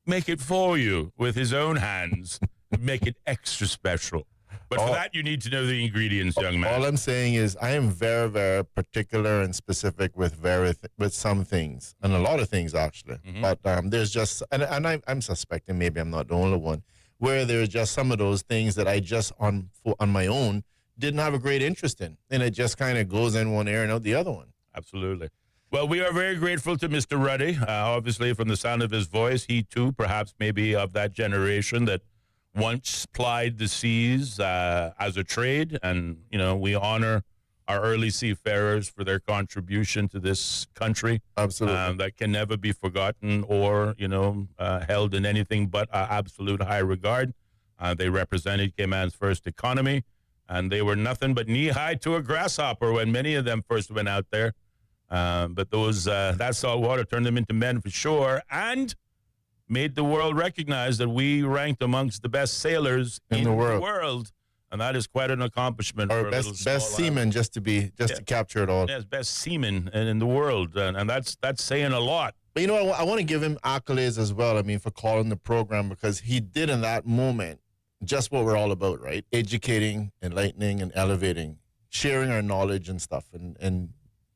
make it for you with his own hands, make it extra special. But for that, you need to know the ingredients, young man. All I'm saying is I am very, very particular and specific with some things, and a lot of things, actually. Mm-hmm. But there's just, and I'm suspecting maybe I'm not the only one, where there's just some of those things that I just, on my own, didn't have a great interest in. And it just kind of goes in one ear and out the other one. Absolutely. Well, we are very grateful to Mr. Ruddy. Obviously, from the sound of his voice, he too perhaps maybe of that generation that once plied the seas as a trade. And, we honor our early seafarers for their contribution to this country. Absolutely. That can never be forgotten or, held in anything but absolute high regard. They represented Cayman's first economy, and they were nothing but knee-high to a grasshopper when many of them first went out there. But that salt water turned them into men for sure, and made the world recognize that we ranked amongst the best sailors in the world. And that is quite an accomplishment. Or best seaman, just to capture it all. Yes, best seaman in the world, and that's saying a lot. But I want to give him accolades as well. I mean, for calling the program, because he did in that moment just what we're all about, right? Educating, enlightening, and elevating, sharing our knowledge and stuff, and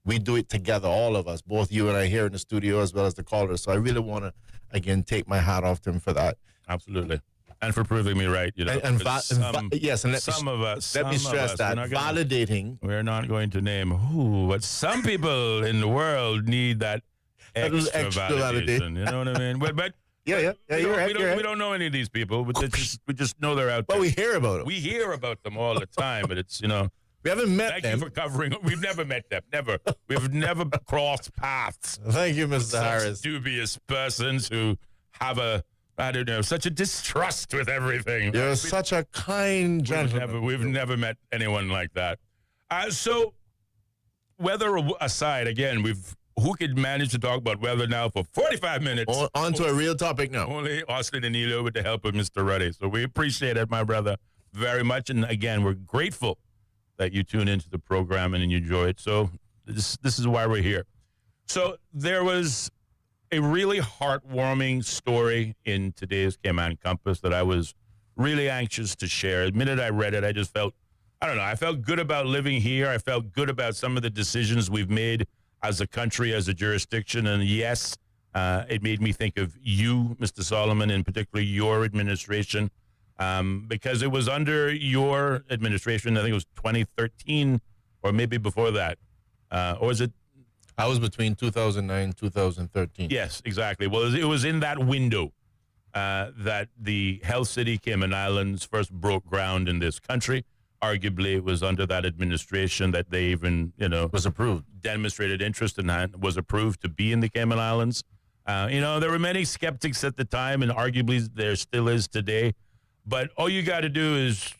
we do it together, all of us, both you and I here in the studio as well as the callers. So I really want to, again, take my hat off to him for that. Absolutely. And for proving me right, yes, and let me stress that validating. We're not going to name who, but some people in the world need that extra validation. You know what I mean? But yeah, you're right. We don't know any of these people, but we just know they're out there. But we hear about them. We hear about them all the time, but it's we haven't met them. Thank you for covering. We've never met them. Never. We've never crossed paths. Thank you, Mr. Harris. Dubious persons who have such a distrust with everything. You're such a kind gentleman. We've never met anyone like that. So, weather aside, again, who could manage to talk about weather now for 45 minutes? On to a real topic now. Only Austin and Ellio with the help of Mr. Ruddy. So we appreciate it, my brother, very much. And again, we're grateful that you tune into the program and you enjoy it. So this is why we're here. So there was a really heartwarming story in today's Cayman Compass that I was really anxious to share. The minute I read it, I just felt, I felt good about living here. I felt good about some of the decisions we've made as a country, as a jurisdiction. And yes, it made me think of you, Mr. Solomon, and particularly your administration, because it was under your administration, I think it was 2013 or maybe before that. Or was it? I was between 2009 and 2013. Yes, exactly. Well, it was in that window that the Health City Cayman Islands first broke ground in this country. Arguably, it was under that administration that they even, was approved, demonstrated interest and was approved to be in the Cayman Islands. There were many skeptics at the time, and arguably there still is today. But all you got to do is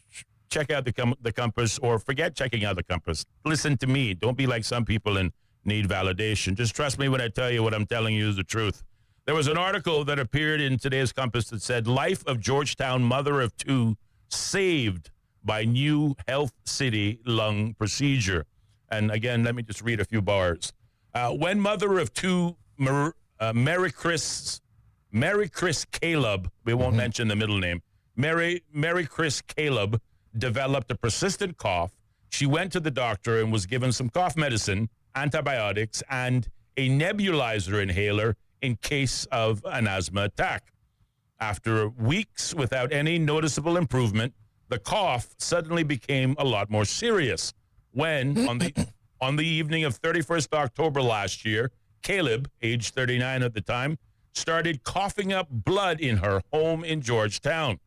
check out the compass, or forget checking out the compass. Listen to me. Don't be like some people and need validation. Just trust me when I tell you what I'm telling you is the truth. There was an article that appeared in today's Compass that said, "Life of Georgetown mother of two saved by new Health City lung procedure." And again, let me just read a few bars. When mother of two, Mary Chris Caleb, we won't mention the middle name, Mary Chris Caleb developed a persistent cough. She went to the doctor and was given some cough medicine, antibiotics, and a nebulizer inhaler in case of an asthma attack. After weeks without any noticeable improvement, the cough suddenly became a lot more serious when, on the evening of 31st October last year, Caleb, age 39 at the time, started coughing up blood in her home in Georgetown.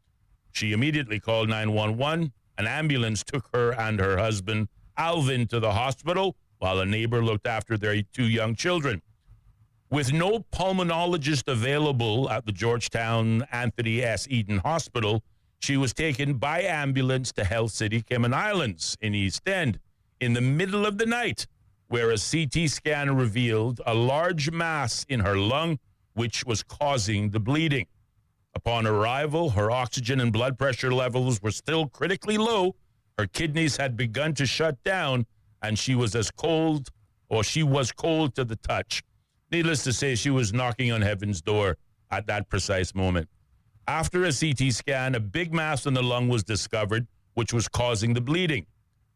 She immediately called 911. An ambulance took her and her husband, Alvin, to the hospital, while a neighbor looked after their two young children. With no pulmonologist available at the Georgetown Anthony S. Eden Hospital, she was taken by ambulance to Health City Cayman Islands in East End in the middle of the night. where a CT scan revealed a large mass in her lung, which was causing the bleeding. Upon arrival, her oxygen and blood pressure levels were still critically low. Her kidneys had begun to shut down, and she was cold to the touch. Needless to say, she was knocking on heaven's door at that precise moment. After a CT scan, a big mass in the lung was discovered, which was causing the bleeding.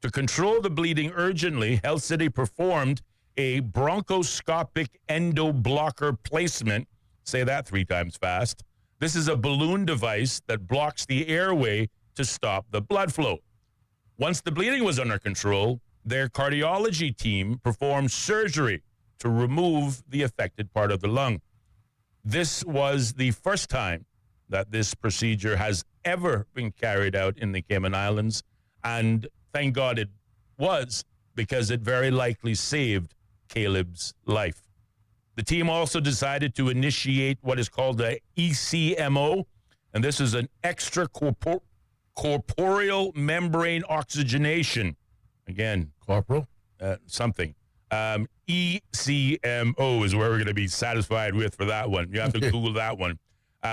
To control the bleeding urgently, Health City performed a bronchoscopic endoblocker placement. Say that 3 times fast. This is a balloon device that blocks the airway to stop the blood flow. Once the bleeding was under control, their cardiology team performed surgery to remove the affected part of the lung. This was the first time that this procedure has ever been carried out in the Cayman Islands, and thank God it was, because it very likely saved Caleb's life. The team also decided to initiate what is called a ECMO, and this is an extracorporeal membrane oxygenation. Again, corporal? Something. ECMO is where we're going to be satisfied with for that one. You have to Google that one,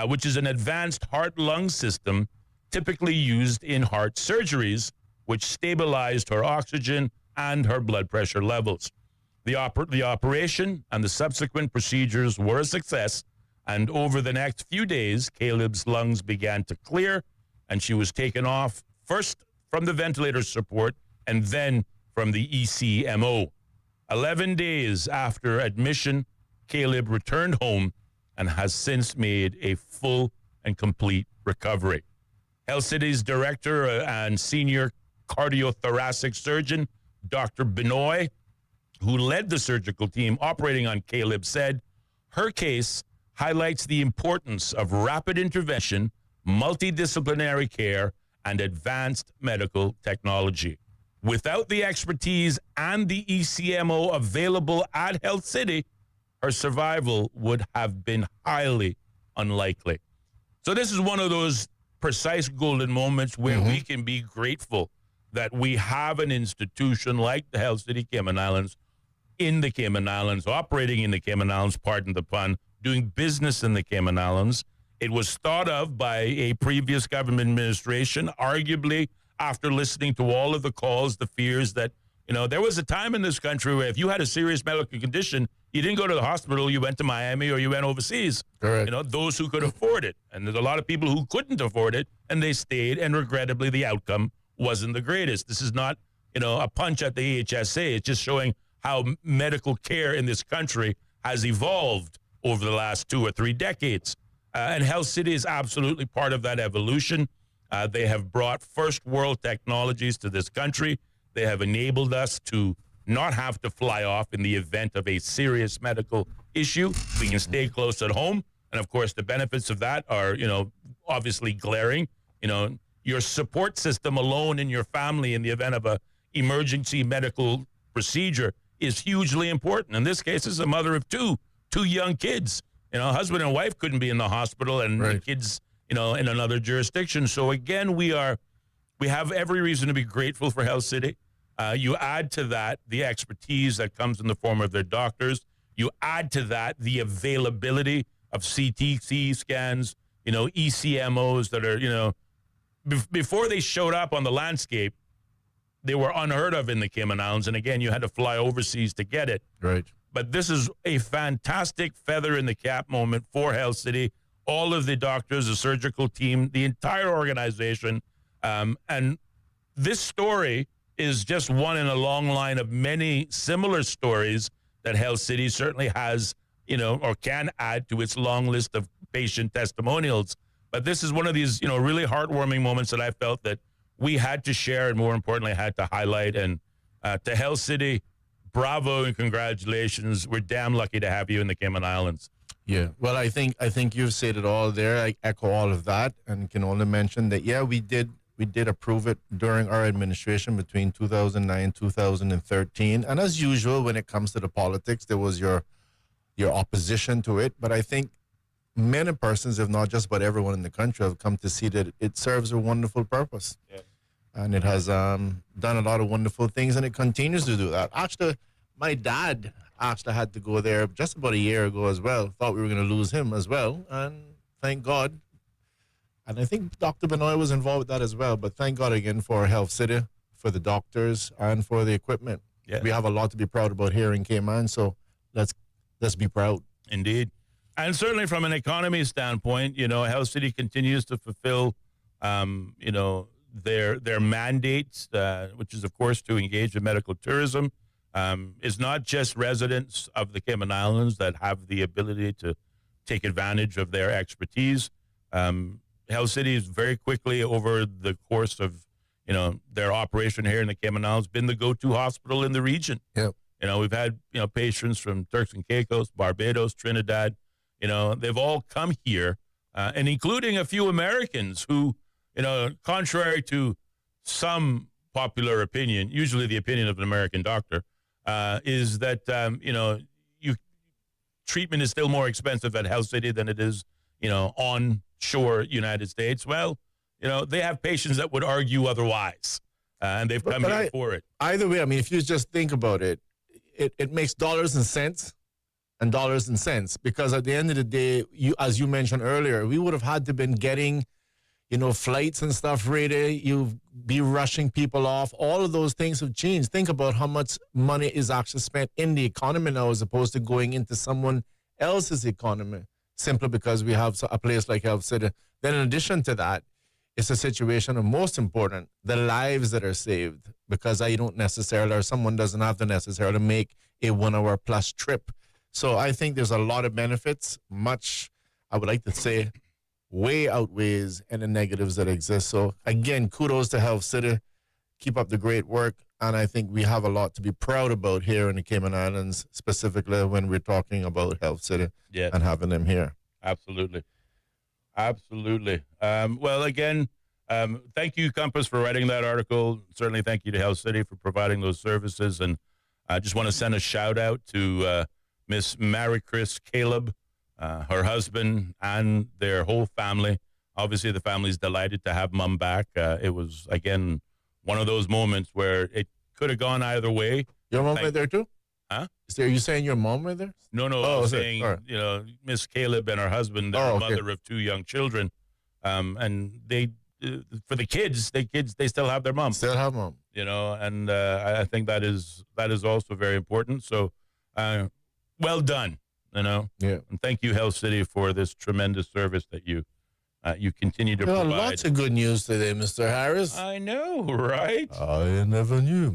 which is an advanced heart-lung system typically used in heart surgeries, which stabilized her oxygen and her blood pressure levels. The operation and the subsequent procedures were a success, and over the next few days, Caleb's lungs began to clear, and she was taken off first from the ventilator support and then from the ECMO. 11 days after admission, Caleb returned home and has since made a full and complete recovery. Health City's director and senior cardiothoracic surgeon, Dr. Benoit, who led the surgical team operating on Caleb, said, her case highlights the importance of rapid intervention, multidisciplinary care, and advanced medical technology. Without the expertise and the ECMO available at Health City, her survival would have been highly unlikely. So this is one of those precise golden moments where we can be grateful that we have an institution like the Health City Cayman Islands in the Cayman Islands, operating in the Cayman Islands, pardon the pun, doing business in the Cayman Islands. It was thought of by a previous government administration, arguably after listening to all of the calls, the fears that, there was a time in this country where if you had a serious medical condition, you didn't go to the hospital, you went to Miami or you went overseas. Correct. Those who could afford it. And there's a lot of people who couldn't afford it, and they stayed, and regrettably the outcome wasn't the greatest. This is not, a punch at the AHSA. It's just showing how medical care in this country has evolved over the last 2 or 3 decades. And Health City is absolutely part of that evolution. They have brought first world technologies to this country. They have enabled us to not have to fly off in the event of a serious medical issue. We can stay close at home. And of course, the benefits of that are, obviously glaring. Your support system alone in your family in the event of a emergency medical procedure is hugely important. In this case, it's a mother of two young kids. Husband and wife couldn't be in the hospital, and the kids, in another jurisdiction. So again, we have every reason to be grateful for Health City. You add to that the expertise that comes in the form of their doctors. You add to that the availability of CT scans, ECMOs that are, before they showed up on the landscape, they were unheard of in the Cayman Islands. And again, you had to fly overseas to get it. Right. But this is a fantastic feather in the cap moment for Health City. All of the doctors, the surgical team, the entire organization. And this story is just one in a long line of many similar stories that Health City certainly has, or can add to its long list of patient testimonials. But this is one of these, really heartwarming moments that I felt that we had to share and, more importantly, had to highlight. And to Health City, bravo and congratulations. We're damn lucky to have you in the Cayman Islands. Yeah, well, I think you've said it all there. I echo all of that, and can only mention that, we did approve it during our administration between 2009 and 2013. And as usual, when it comes to the politics, there was your opposition to it. But I think many persons, if not just about everyone in the country, have come to see that it serves a wonderful purpose. Yeah. And it has done a lot of wonderful things, and it continues to do that. Actually, My dad actually had to go there just about a year ago as well. Thought we were going to lose him as well. And thank God. And I think Dr. Benoit was involved with that as well. But thank God again for Health City, for the doctors, and for the equipment. Yeah. We have a lot to be proud about here in Cayman, so let's be proud. Indeed. And certainly from an economy standpoint, Health City continues to fulfill, their mandates, which is, of course, to engage in medical tourism. It's not just residents of the Cayman Islands that have the ability to take advantage of their expertise. Health City is very quickly, over the course of their operation here in the Cayman Islands, been the go-to hospital in the region. Yep. We've had, patients from Turks and Caicos, Barbados, Trinidad. They've all come here, and including a few Americans who, contrary to some popular opinion, usually the opinion of an American doctor, is that, treatment is still more expensive at Health City than it is, on shore United States. Well, they have patients that would argue otherwise, and they've come here for it. Either way, I mean, if you just think about it, it makes dollars and cents, because at the end of the day, as you mentioned earlier, we would have had to been getting, flights and stuff ready. You'd be rushing people off. All of those things have changed. Think about how much money is actually spent in the economy now as opposed to going into someone else's economy, simply because we have a place like Health City. Then in addition to that, it's a situation of, most important, the lives that are saved, because I don't necessarily, or someone doesn't have to necessarily make a 1 hour plus trip. So I think there's a lot of benefits, much, I would like to say, way outweighs any negatives that exist. So again, kudos to Health City. Keep up the great work. And I think we have a lot to be proud about here in the Cayman Islands, specifically when we're talking about Health City and having them here. Absolutely. Absolutely. Well, again, thank you, Compass, for writing that article. Certainly thank you to Health City for providing those services. And I just want to send a shout out to Miss Mary Chris Caleb, her husband, and their whole family. Obviously, the family's delighted to have Mom back. It was, again, one of those moments where it could have gone either way. Your mom right there, too? Huh? Are you saying your mom right there? No, I was saying, Miss Caleb and her husband, they're the mother of 2 young children. And they, for the kids, they still have their mom. Still have mom. And I think that is also very important. So, well done, Yeah. And thank you, Health City, for this tremendous service that you continue to provide. Lots of good news today, Mr. Harris. I know, right? I never knew,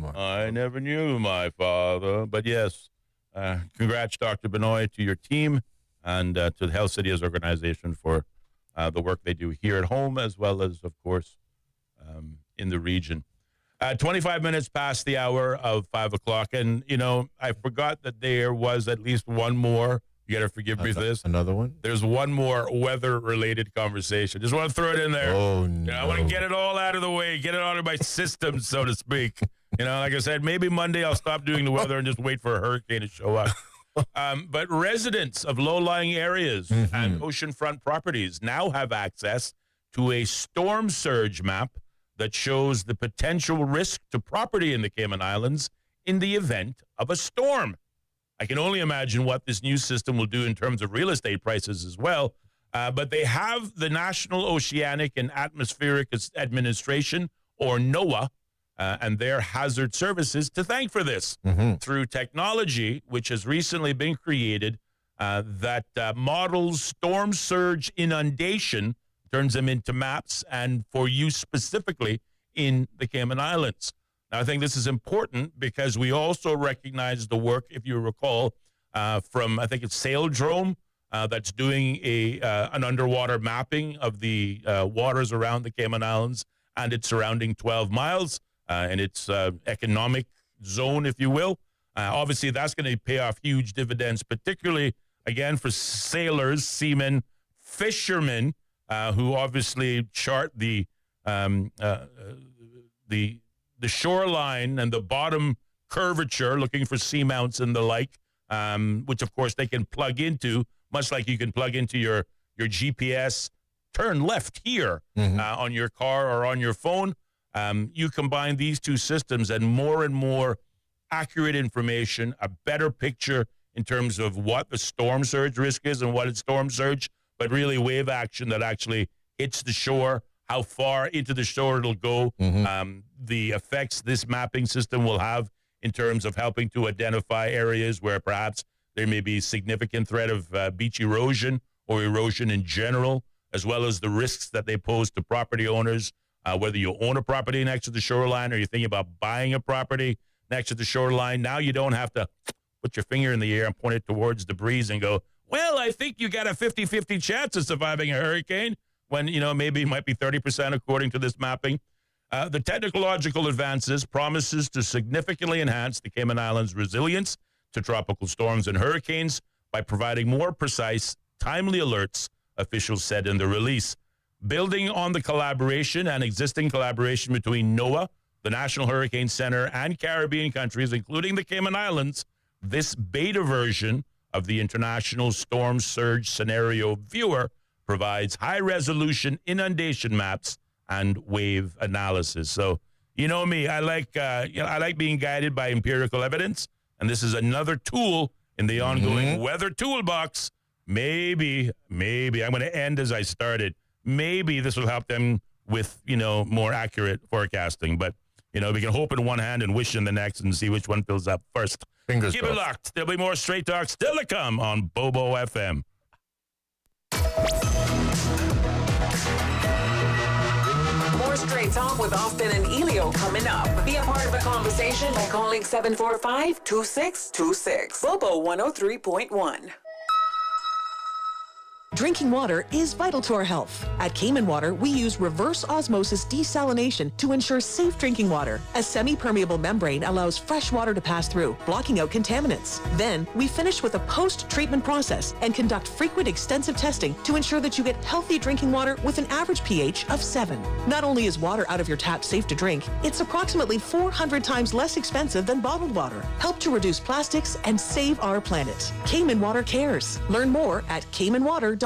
my father. But yes, congrats, Dr. Benoit, to your team and to the Health City as organization for the work they do here at home, as well as, of course, in the region. 25 minutes past the hour of 5 o'clock. And, I forgot that there was at least one more. You got to forgive me for this. Another one? There's one more weather-related conversation. Just want to throw it in there. Oh, no. I want to get it all out of the way, get it out of my system, so to speak. Like I said, maybe Monday I'll stop doing the weather and just wait for a hurricane to show up. But residents of low-lying areas and oceanfront properties now have access to a storm surge map that shows the potential risk to property in the Cayman Islands in the event of a storm. I can only imagine what this new system will do in terms of real estate prices as well. But they have the National Oceanic and Atmospheric Administration, or NOAA, and their hazard services to thank for this through technology, which has recently been created that models storm surge inundation, turns them into maps, and for use specifically in the Cayman Islands. Now, I think this is important because we also recognize the work, if you recall, from, I think it's Saildrome, that's doing an underwater mapping of the waters around the Cayman Islands and its surrounding 12 miles and its economic zone, if you will. Obviously, that's going to pay off huge dividends, particularly, again, for sailors, seamen, fishermen, who obviously chart the shoreline and the bottom curvature, looking for seamounts and the like, which, of course, they can plug into, much like you can plug into your GPS, turn left here on your car or on your phone. You combine these two systems, and more accurate information, a better picture in terms of what the storm surge risk is and what is storm surge, but really wave action that actually hits the shore, how far into the shore it'll go, the effects this mapping system will have in terms of helping to identify areas where perhaps there may be significant threat of beach erosion or erosion in general, as well as the risks that they pose to property owners, whether you own a property next to the shoreline or you're thinking about buying a property next to the shoreline. Now you don't have to put your finger in the air and point it towards the breeze and go, well, I think you got a 50-50 chance of surviving a hurricane, when, maybe it might be 30% according to this mapping. The technological advances promises to significantly enhance the Cayman Islands' resilience to tropical storms and hurricanes by providing more precise, timely alerts, officials said in the release. Building on the collaboration and existing collaboration between NOAA, the National Hurricane Center, and Caribbean countries, including the Cayman Islands, this beta version of the International Storm Surge Scenario Viewer provides high-resolution inundation maps and wave analysis. So, you know me, I like being guided by empirical evidence, and this is another tool in the ongoing weather toolbox. Maybe I'm going to end as I started. Maybe this will help them with, more accurate forecasting. But, we can hope in one hand and wish in the next and see which one fills up first. Fingers Keep crossed. it locked. There'll be more Straight Talk still to come on Bobo FM. More Straight Talk with Austin and Ellio coming up. Be a part of the conversation by calling 745-2626. Bobo 103.1. Drinking water is vital to our health. At Cayman Water, we use reverse osmosis desalination to ensure safe drinking water. A semi-permeable membrane allows fresh water to pass through, blocking out contaminants. Then, we finish with a post-treatment process and conduct frequent extensive testing to ensure that you get healthy drinking water with an average pH of 7. Not only is water out of your tap safe to drink, it's approximately 400 times less expensive than bottled water. Help to reduce plastics and save our planet. Cayman Water cares. Learn more at CaymanWater.com.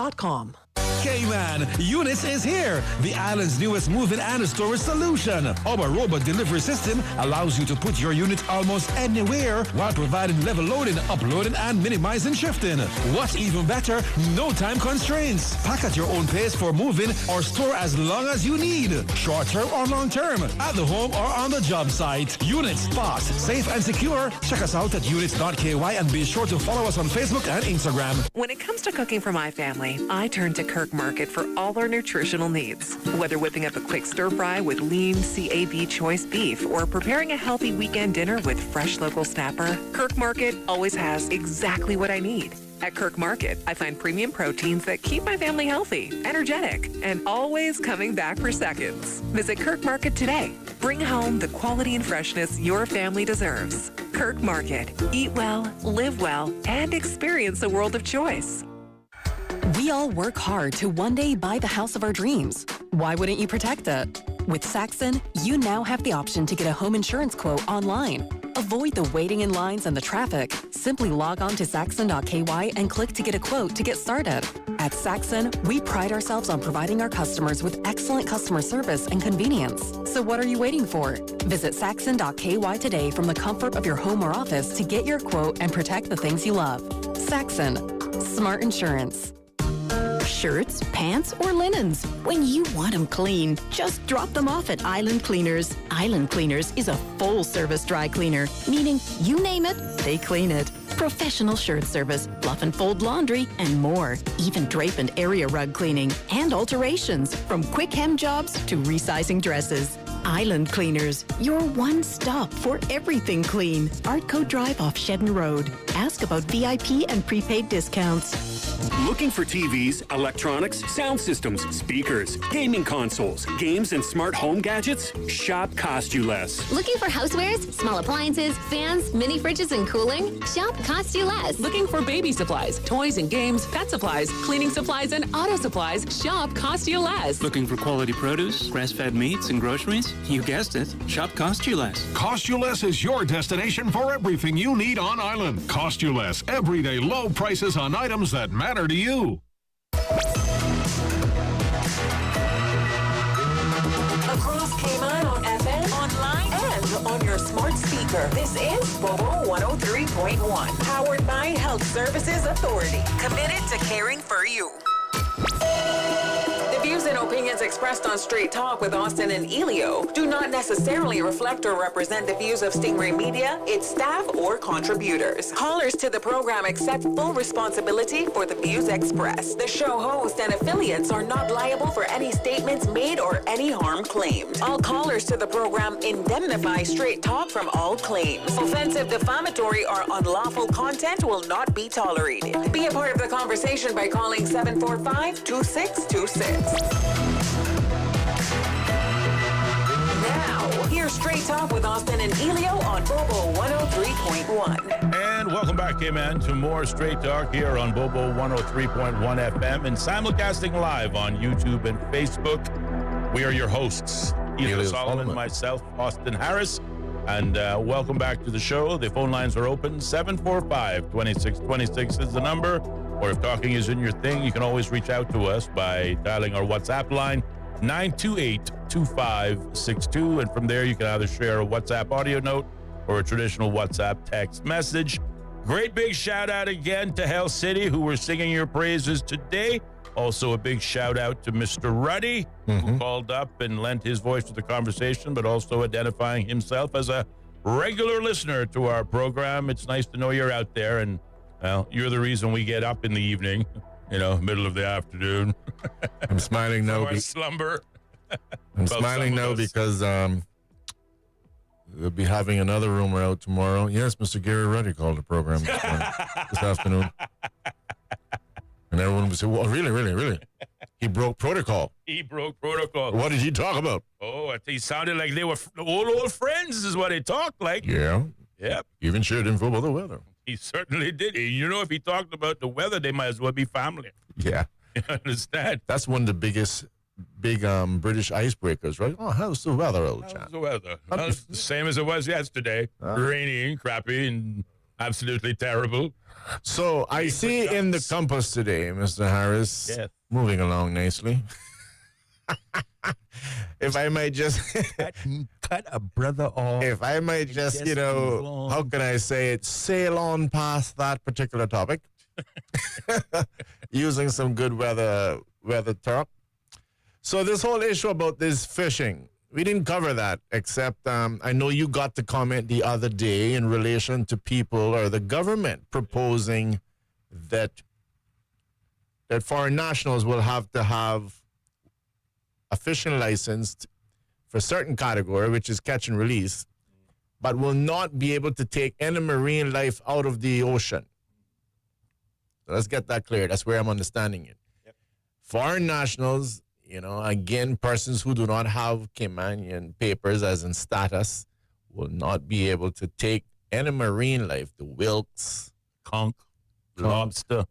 Cayman, Units is here, the island's newest move-in and storage solution. Our robot delivery system allows you to put your unit almost anywhere while providing level loading, uploading, and minimizing shifting. What's even better, no time constraints. Pack at your own pace for moving or store as long as you need. Short-term or long-term, at the home or on the job site. Units, fast, safe, and secure. Check us out at units.ky and be sure to follow us on Facebook and Instagram. When it comes to cooking for my family, I turn to Kirk Market for all our nutritional needs. Whether whipping up a quick stir fry with lean CAB choice beef or preparing a healthy weekend dinner with fresh local snapper, Kirk Market always has exactly what I need. At Kirk Market, I find premium proteins that keep my family healthy, energetic, and always coming back for seconds. Visit Kirk Market today. Bring home the quality and freshness your family deserves. Kirk Market. Eat well, live well, and experience a world of choice. We all work hard to one day buy the house of our dreams. Why wouldn't you protect it? With Saxon, you now have the option to get a home insurance quote online. Avoid the waiting in lines and the traffic. Simply log on to saxon.ky and click to get a quote to get started. At Saxon, we pride ourselves on providing our customers with excellent customer service and convenience. So what are you waiting for? Visit saxon.ky today from the comfort of your home or office to get your quote and protect the things you love. Saxon. Smart Insurance. Shirts, pants, or linens. When you want them clean, just drop them off at Island Cleaners. Island Cleaners is a full-service dry cleaner, meaning you name it, they clean it. Professional shirt service, fluff and fold laundry, and more. Even drape and area rug cleaning and alterations, from quick hem jobs to resizing dresses. Island Cleaners, your one stop for everything clean. Artco Drive off Shedden Road. Ask about VIP and prepaid discounts. Looking for TVs, electronics, sound systems, speakers, gaming consoles, games, and smart home gadgets? Shop Cost You Less. Looking for housewares, small appliances, fans, mini fridges, and cooling? Shop Cost You Less. Looking for baby supplies, toys and games, pet supplies, cleaning supplies, and auto supplies? Shop Cost You Less. Looking for quality produce, grass-fed meats, and groceries? You guessed it. Shop Cost You Less. Cost You Less is your destination for everything you need on island. Cost You Less. Everyday low prices on items that matter to you. Across Cayman on FM, online, and on your smart speaker. speaker. This is Bobo 103.1, powered by Health Services Authority, committed to caring for you. The views and opinions expressed on Straight Talk with Austin and Ellio do not necessarily reflect or represent the views of Stingray Media, its staff, or contributors. Callers to the program accept full responsibility for the views expressed. The show host and affiliates are not liable for any statements made or any harm claimed. All callers to the program indemnify Straight Talk from all claims. Offensive, defamatory, or unlawful content will not be tolerated. Be a part of the conversation by calling 745-2626. Now, here's Straight Talk with Austin and Ellio on Bobo 103.1. And welcome back, K-Man, to more Straight Talk here on Bobo 103.1 FM and simulcasting live on YouTube and Facebook. We are your hosts, Ellio Solomon, myself, Austin Harris, and welcome back to the show. The phone lines are open. 745-2626 is the number. Or if talking is in your thing, you can always reach out to us by dialing our WhatsApp line, 928-2562. And from there, you can either share a WhatsApp audio note or a traditional WhatsApp text message. Great big shout out again to Hell City, who were singing your praises today. Also a big shout out to Mr. Ruddy, who called up and lent his voice to the conversation, but also identifying himself as a regular listener to our program. It's nice to know you're out there, and well, you're the reason we get up in the evening, middle of the afternoon. I'm smiling now. Slumber. I'm smiling now because we'll be having another rumor out tomorrow. Yes, Mr. Gary Ruddy called the program this afternoon. And everyone would say, well, really? He broke protocol. He broke protocol. What did he talk about? Oh, he sounded like they were old friends is what he talked like. Yeah. Yep. Even shared info about the weather. He certainly did. If he talked about the weather, they might as well be family. Yeah. You understand? That's one of the biggest British icebreakers, right? Oh, how's the weather, old chap? How's the weather? Well, it's the same as it was yesterday. Rainy and crappy and absolutely terrible. So I see in the compass today, Mr. Harris, moving along nicely. If I might just cut a brother off. If I might just, how can I say it, sail on past that particular topic using some good weather talk. So this whole issue about this fishing, we didn't cover that, except I know you got the comment the other day in relation to people or the government proposing that foreign nationals will have to have a fishing license for a certain category, which is catch and release, but will not be able to take any marine life out of the ocean. So let's get that clear. That's where I'm understanding it. Yep. Foreign nationals, again, persons who do not have Caymanian papers, as in status, will not be able to take any marine life, the wilks, conch, lobster,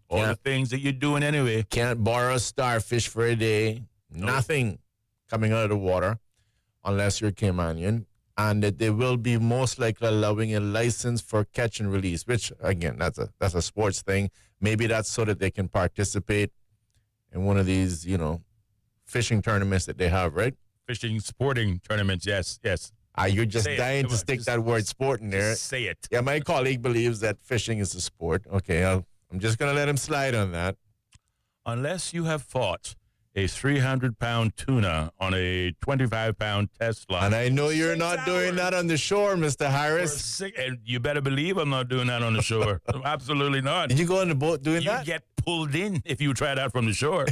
all the things that you're doing anyway. Can't borrow a starfish for a day. Nothing coming out of the water unless you're Caymanian, and that they will be most likely allowing a license for catch and release, which again, that's a sports thing. Maybe that's so that they can participate in one of these, fishing tournaments that they have, right? Fishing sporting tournaments, yes. You're just dying to stick that word sport in there. Say it. Yeah, my colleague believes that fishing is a sport. Okay, I'm just going to let him slide on that. Unless you have fought a 300-pound tuna on a 25-pound test line. And I know you're not doing that on the shore, Mr. Harris. And you better believe I'm not doing that on the shore. Absolutely not. Did you go on the boat doing that? You get pulled in if you try that from the shore.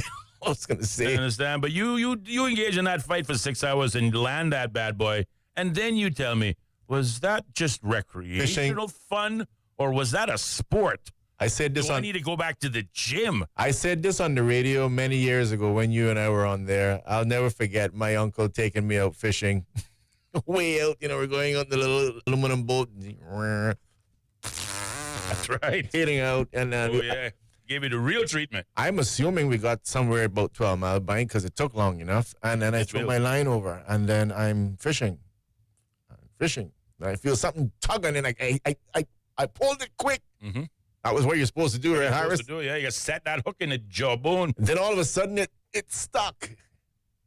I was going to say. You understand? But you engage in that fight for 6 hours and land that bad boy, and then you tell me, was that just recreational fun, or was that a sport? I said this I need to go back to the gym. I said this on the radio many years ago when you and I were on there. I'll never forget my uncle taking me out fishing. Way out, we're going on the little aluminum boat. That's right. Hitting out. And gave you the real treatment. I'm assuming we got somewhere about 12 mile behind because it took long enough. And then I threw my line over, and then I'm fishing. And I feel something tugging, and I pulled it quick. Mm-hmm. That was what you're supposed to do, right, Harris? You set that hook in the jawbone. Then all of a sudden, it stuck.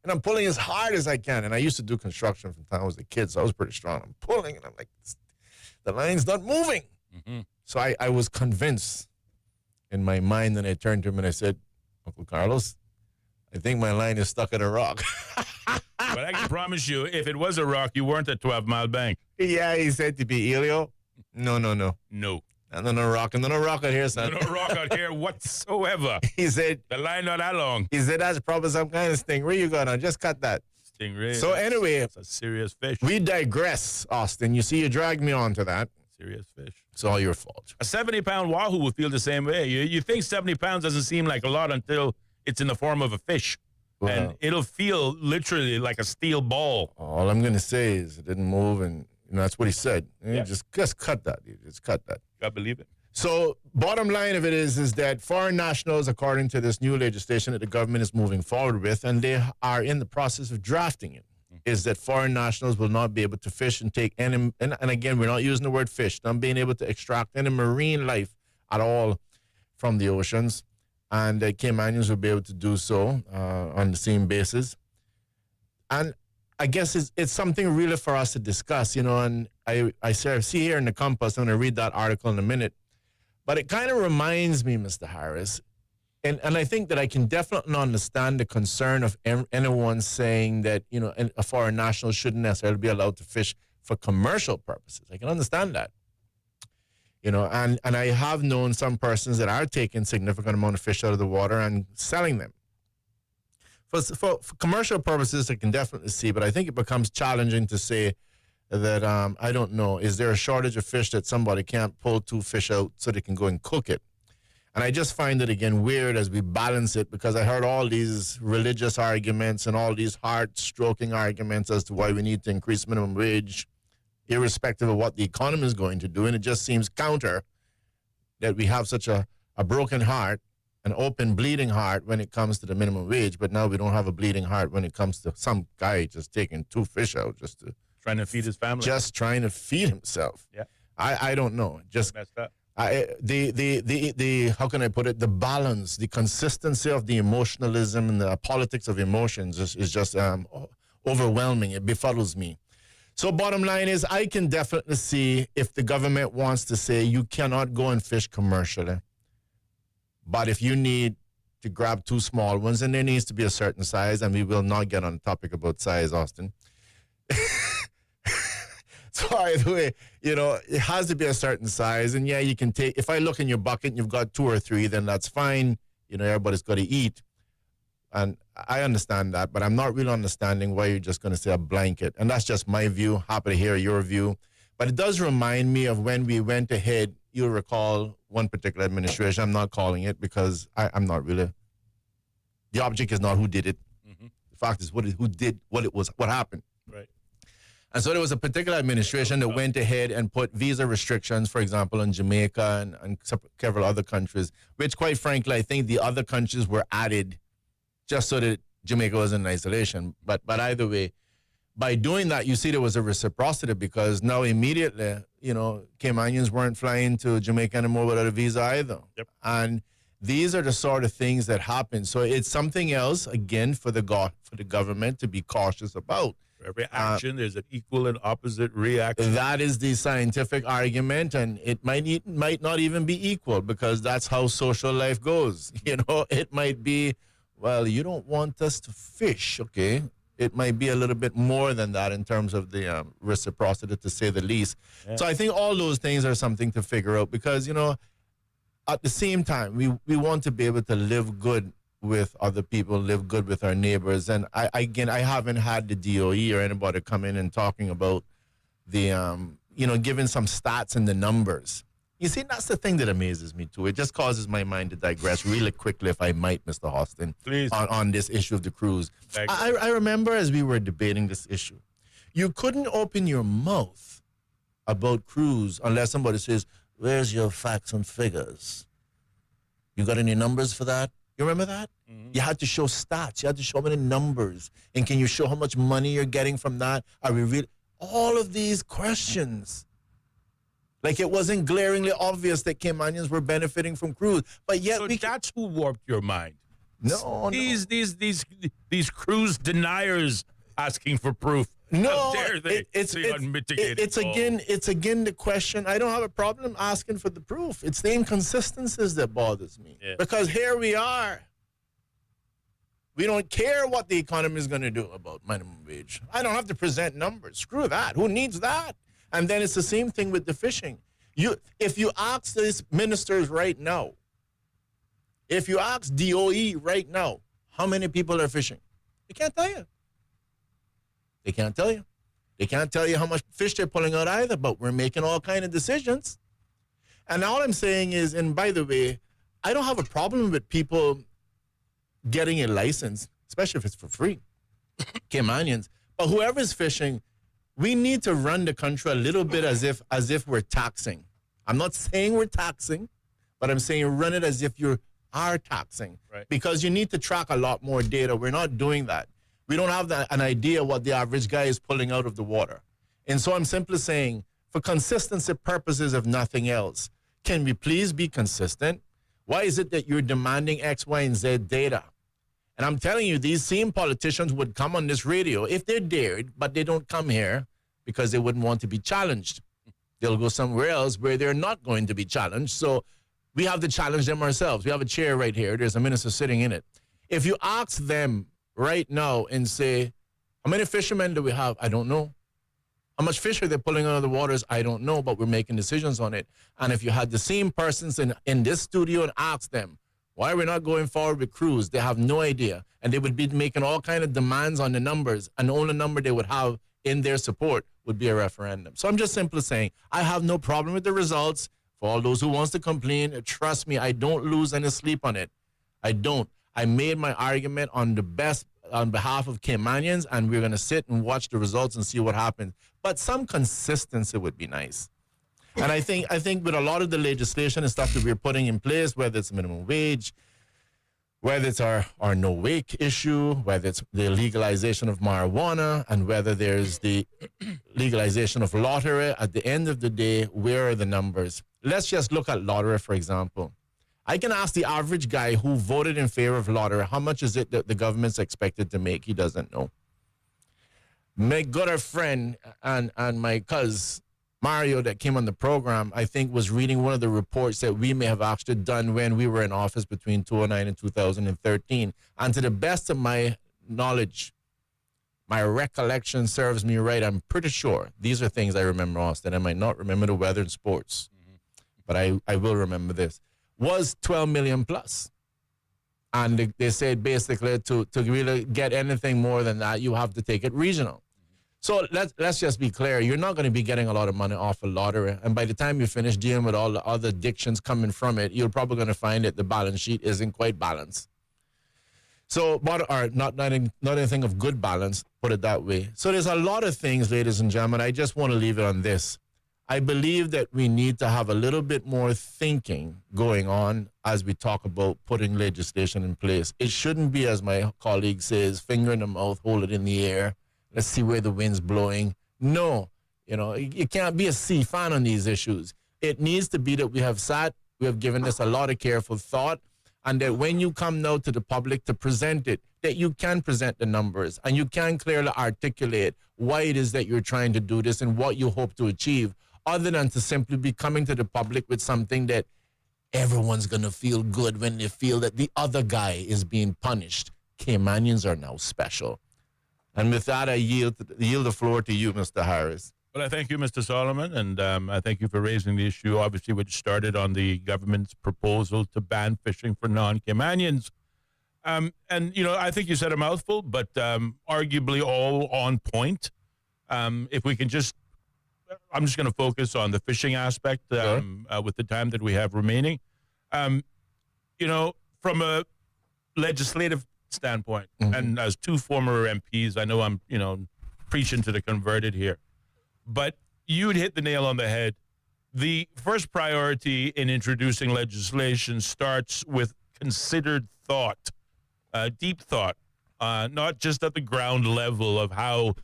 And I'm pulling as hard as I can. And I used to do construction from the time I was a kid, so I was pretty strong. I'm pulling, and I'm like, the line's not moving. Mm-hmm. So I was convinced in my mind, and I turned to him and I said, Uncle Carlos, I think my line is stuck in a rock. But I can promise you, if it was a rock, you weren't at 12 Mile Bank. Yeah, he said to be Ellio. No. No. And then a rock out here, son. No rock out here whatsoever. He said, the line not that long. He said, that's probably some kind of stingray you got on. Just cut that. Stingray. So anyway. It's a serious fish. We digress, Austin. You see, you dragged me on to that. Serious fish. It's all your fault. A 70-pound wahoo would feel the same way. You think 70 pounds doesn't seem like a lot until it's in the form of a fish. Wow. And it'll feel literally like a steel ball. All I'm going to say is it didn't move, and that's what he said. Yeah. Just cut that. Just cut that. I believe it. So bottom line of it is that foreign nationals, according to this new legislation that the government is moving forward with, and they are in the process of drafting it, is that foreign nationals will not be able to fish and take any, and again, we're not using the word fish, not being able to extract any marine life at all from the oceans. And Caymanians will be able to do so on the same basis. And I guess it's something really for us to discuss, and I see here in the Compass, I'm going to read that article in a minute, but it kind of reminds me, Mr. Harris, and I think that I can definitely understand the concern of anyone saying that, a foreign national shouldn't necessarily be allowed to fish for commercial purposes. I can understand that. And I have known some persons that are taking significant amount of fish out of the water and selling them. For commercial purposes, I can definitely see, but I think it becomes challenging to say that, I don't know, is there a shortage of fish that somebody can't pull 2 fish out so they can go and cook it? And I just find it, again, weird as we balance it, because I heard all these religious arguments and all these heart-stroking arguments as to why we need to increase minimum wage, irrespective of what the economy is going to do. And it just seems counter that we have such a broken heart, an open, bleeding heart when it comes to the minimum wage, but now we don't have a bleeding heart when it comes to some guy just taking 2 fish out trying to feed his family. Just trying to feed himself. Yeah. I don't know. Just messed up. The how can I put it? The balance, the consistency of the emotionalism and the politics of emotions is just overwhelming. It befuddles me. So bottom line is, I can definitely see if the government wants to say you cannot go and fish commercially, but if you need to grab 2 small ones, and there needs to be a certain size, and we will not get on the topic about size, Austin. So either way, it has to be a certain size, and yeah, you can take, if I look in your bucket and you've got 2 or 3, then that's fine. Everybody's got to eat. And I understand that, but I'm not really understanding why you're just going to say a blanket. And that's just my view. Happy to hear your view. But it does remind me of when we went ahead. You'll recall one particular administration. I'm not calling it because I'm not really. The object is not who did it. Mm-hmm. The fact is what happened. Right. And so there was a particular administration that went ahead and put visa restrictions, for example, on Jamaica and several other countries, which quite frankly, I think the other countries were added just so that Jamaica was in isolation. But either way, by doing that, you see there was a reciprocity, because now immediately, Caymanians weren't flying to Jamaica anymore without a visa either. Yep. And these are the sort of things that happen. So it's something else, again, for the government to be cautious about. For every action, there's an equal and opposite reaction. That is the scientific argument, and it might not even be equal, because that's how social life goes. It might be, well, you don't want us to fish, okay? It might be a little bit more than that in terms of the reciprocity, to say the least. Yeah. So I think all those things are something to figure out, because, at the same time, we want to be able to live good with other people, live good with our neighbors. And I haven't had the DOE or anybody come in and talking about the, giving some stats and the numbers. You see, that's the thing that amazes me, too. It just causes my mind to digress really quickly, if I might, Mr. Austin, please, on this issue of the cruise. I remember as we were debating this issue, you couldn't open your mouth about cruise unless somebody says, where's your facts and figures? You got any numbers for that? You remember that? Mm-hmm. You had to show stats. You had to show many numbers. And can you show how much money you're getting from that? Are we really? All of these questions. Like, it wasn't glaringly obvious that Caymanians were benefiting from cruise. But yet that's who warped your mind. No, these cruise deniers asking for proof. No, how dare they? It's again the question. I don't have a problem asking for the proof. It's the inconsistencies that bothers me. Yeah. Because here we are. We don't care what the economy is going to do about minimum wage. I don't have to present numbers. Screw that. Who needs that? And then it's the same thing with the fishing. If you ask these ministers right now, if you ask DOE right now, how many people are fishing? They can't tell you. They can't tell you. They can't tell you how much fish they're pulling out either, but we're making all kind of decisions. And all I'm saying is, and by the way, I don't have a problem with people getting a license, especially if it's for free, Caymanians. But whoever's fishing, we need to run the country a little bit as if we're taxing. I'm not saying we're taxing, but I'm saying run it as if you are taxing. Right. Because you need to track a lot more data. We're not doing that. We don't have an idea what the average guy is pulling out of the water. And so I'm simply saying, for consistency purposes, if nothing else, can we please be consistent? Why is it that you're demanding X, Y, and Z data? And I'm telling you, these same politicians would come on this radio if they dared, but they don't come here because they wouldn't want to be challenged. They'll go somewhere else where they're not going to be challenged. So we have to challenge them ourselves. We have a chair right here. There's a minister sitting in it. If you ask them right now and say, how many fishermen do we have? I don't know. How much fish are they pulling out of the waters? I don't know, but we're making decisions on it. And if you had the same persons in this studio and asked them, why are we not going forward with cruise? They have no idea. And they would be making all kind of demands on the numbers. And the only number they would have in their support would be a referendum. So I'm just simply saying, I have no problem with the results. For all those who wants to complain, trust me, I don't lose any sleep on it. I don't. I made my argument on behalf of Caymanians, and we're going to sit and watch the results and see what happens. But some consistency would be nice. And I think with a lot of the legislation and stuff that we're putting in place, whether it's minimum wage, whether it's our no wake issue, whether it's the legalization of marijuana, and whether there's the legalization of lottery, at the end of the day, where are the numbers? Let's just look at lottery, for example. I can ask the average guy who voted in favor of lottery, how much is it that the government's expected to make? He doesn't know. My good friend and my cousin, Mario, that came on the program, I think was reading one of the reports that we may have actually done when we were in office between 2009 and 2013. And to the best of my knowledge, my recollection serves me right, I'm pretty sure these are things I remember, Austin. I might not remember the weather and sports, but I will remember this. Was 12 million plus. And they said basically to really get anything more than that, you have to take it regional. So let's just be clear. You're not going to be getting a lot of money off a lottery. And by the time you finish dealing with all the other addictions coming from it, you're probably going to find that the balance sheet isn't quite balanced. So, not anything of good balance, put it that way. So there's a lot of things, ladies and gentlemen. I just want to leave it on this. I believe that we need to have a little bit more thinking going on as we talk about putting legislation in place. It shouldn't be, as my colleague says, finger in the mouth, hold it in the air. Let's see where the wind's blowing. No, you can't be a C fan on these issues. It needs to be that we have given this a lot of careful thought, and that when you come now to the public to present it, that you can present the numbers and you can clearly articulate why it is that you're trying to do this and what you hope to achieve, other than to simply be coming to the public with something that everyone's going to feel good when they feel that the other guy is being punished. Caymanians are now special. And with that, I yield the floor to you, Mr. Harris. Well, I thank you, Mr. Solomon, and I thank you for raising the issue, obviously, which started on the government's proposal to ban fishing for non-Caymanians. And, I think you said a mouthful, but arguably all on point. If we can I'm just going to focus on the fishing aspect with the time that we have remaining. From a legislative standpoint, and as two former MPs, I know I'm, preaching to the converted here, but you'd hit the nail on the head. The first priority in introducing legislation starts with considered thought, deep thought, not just at the ground level of how,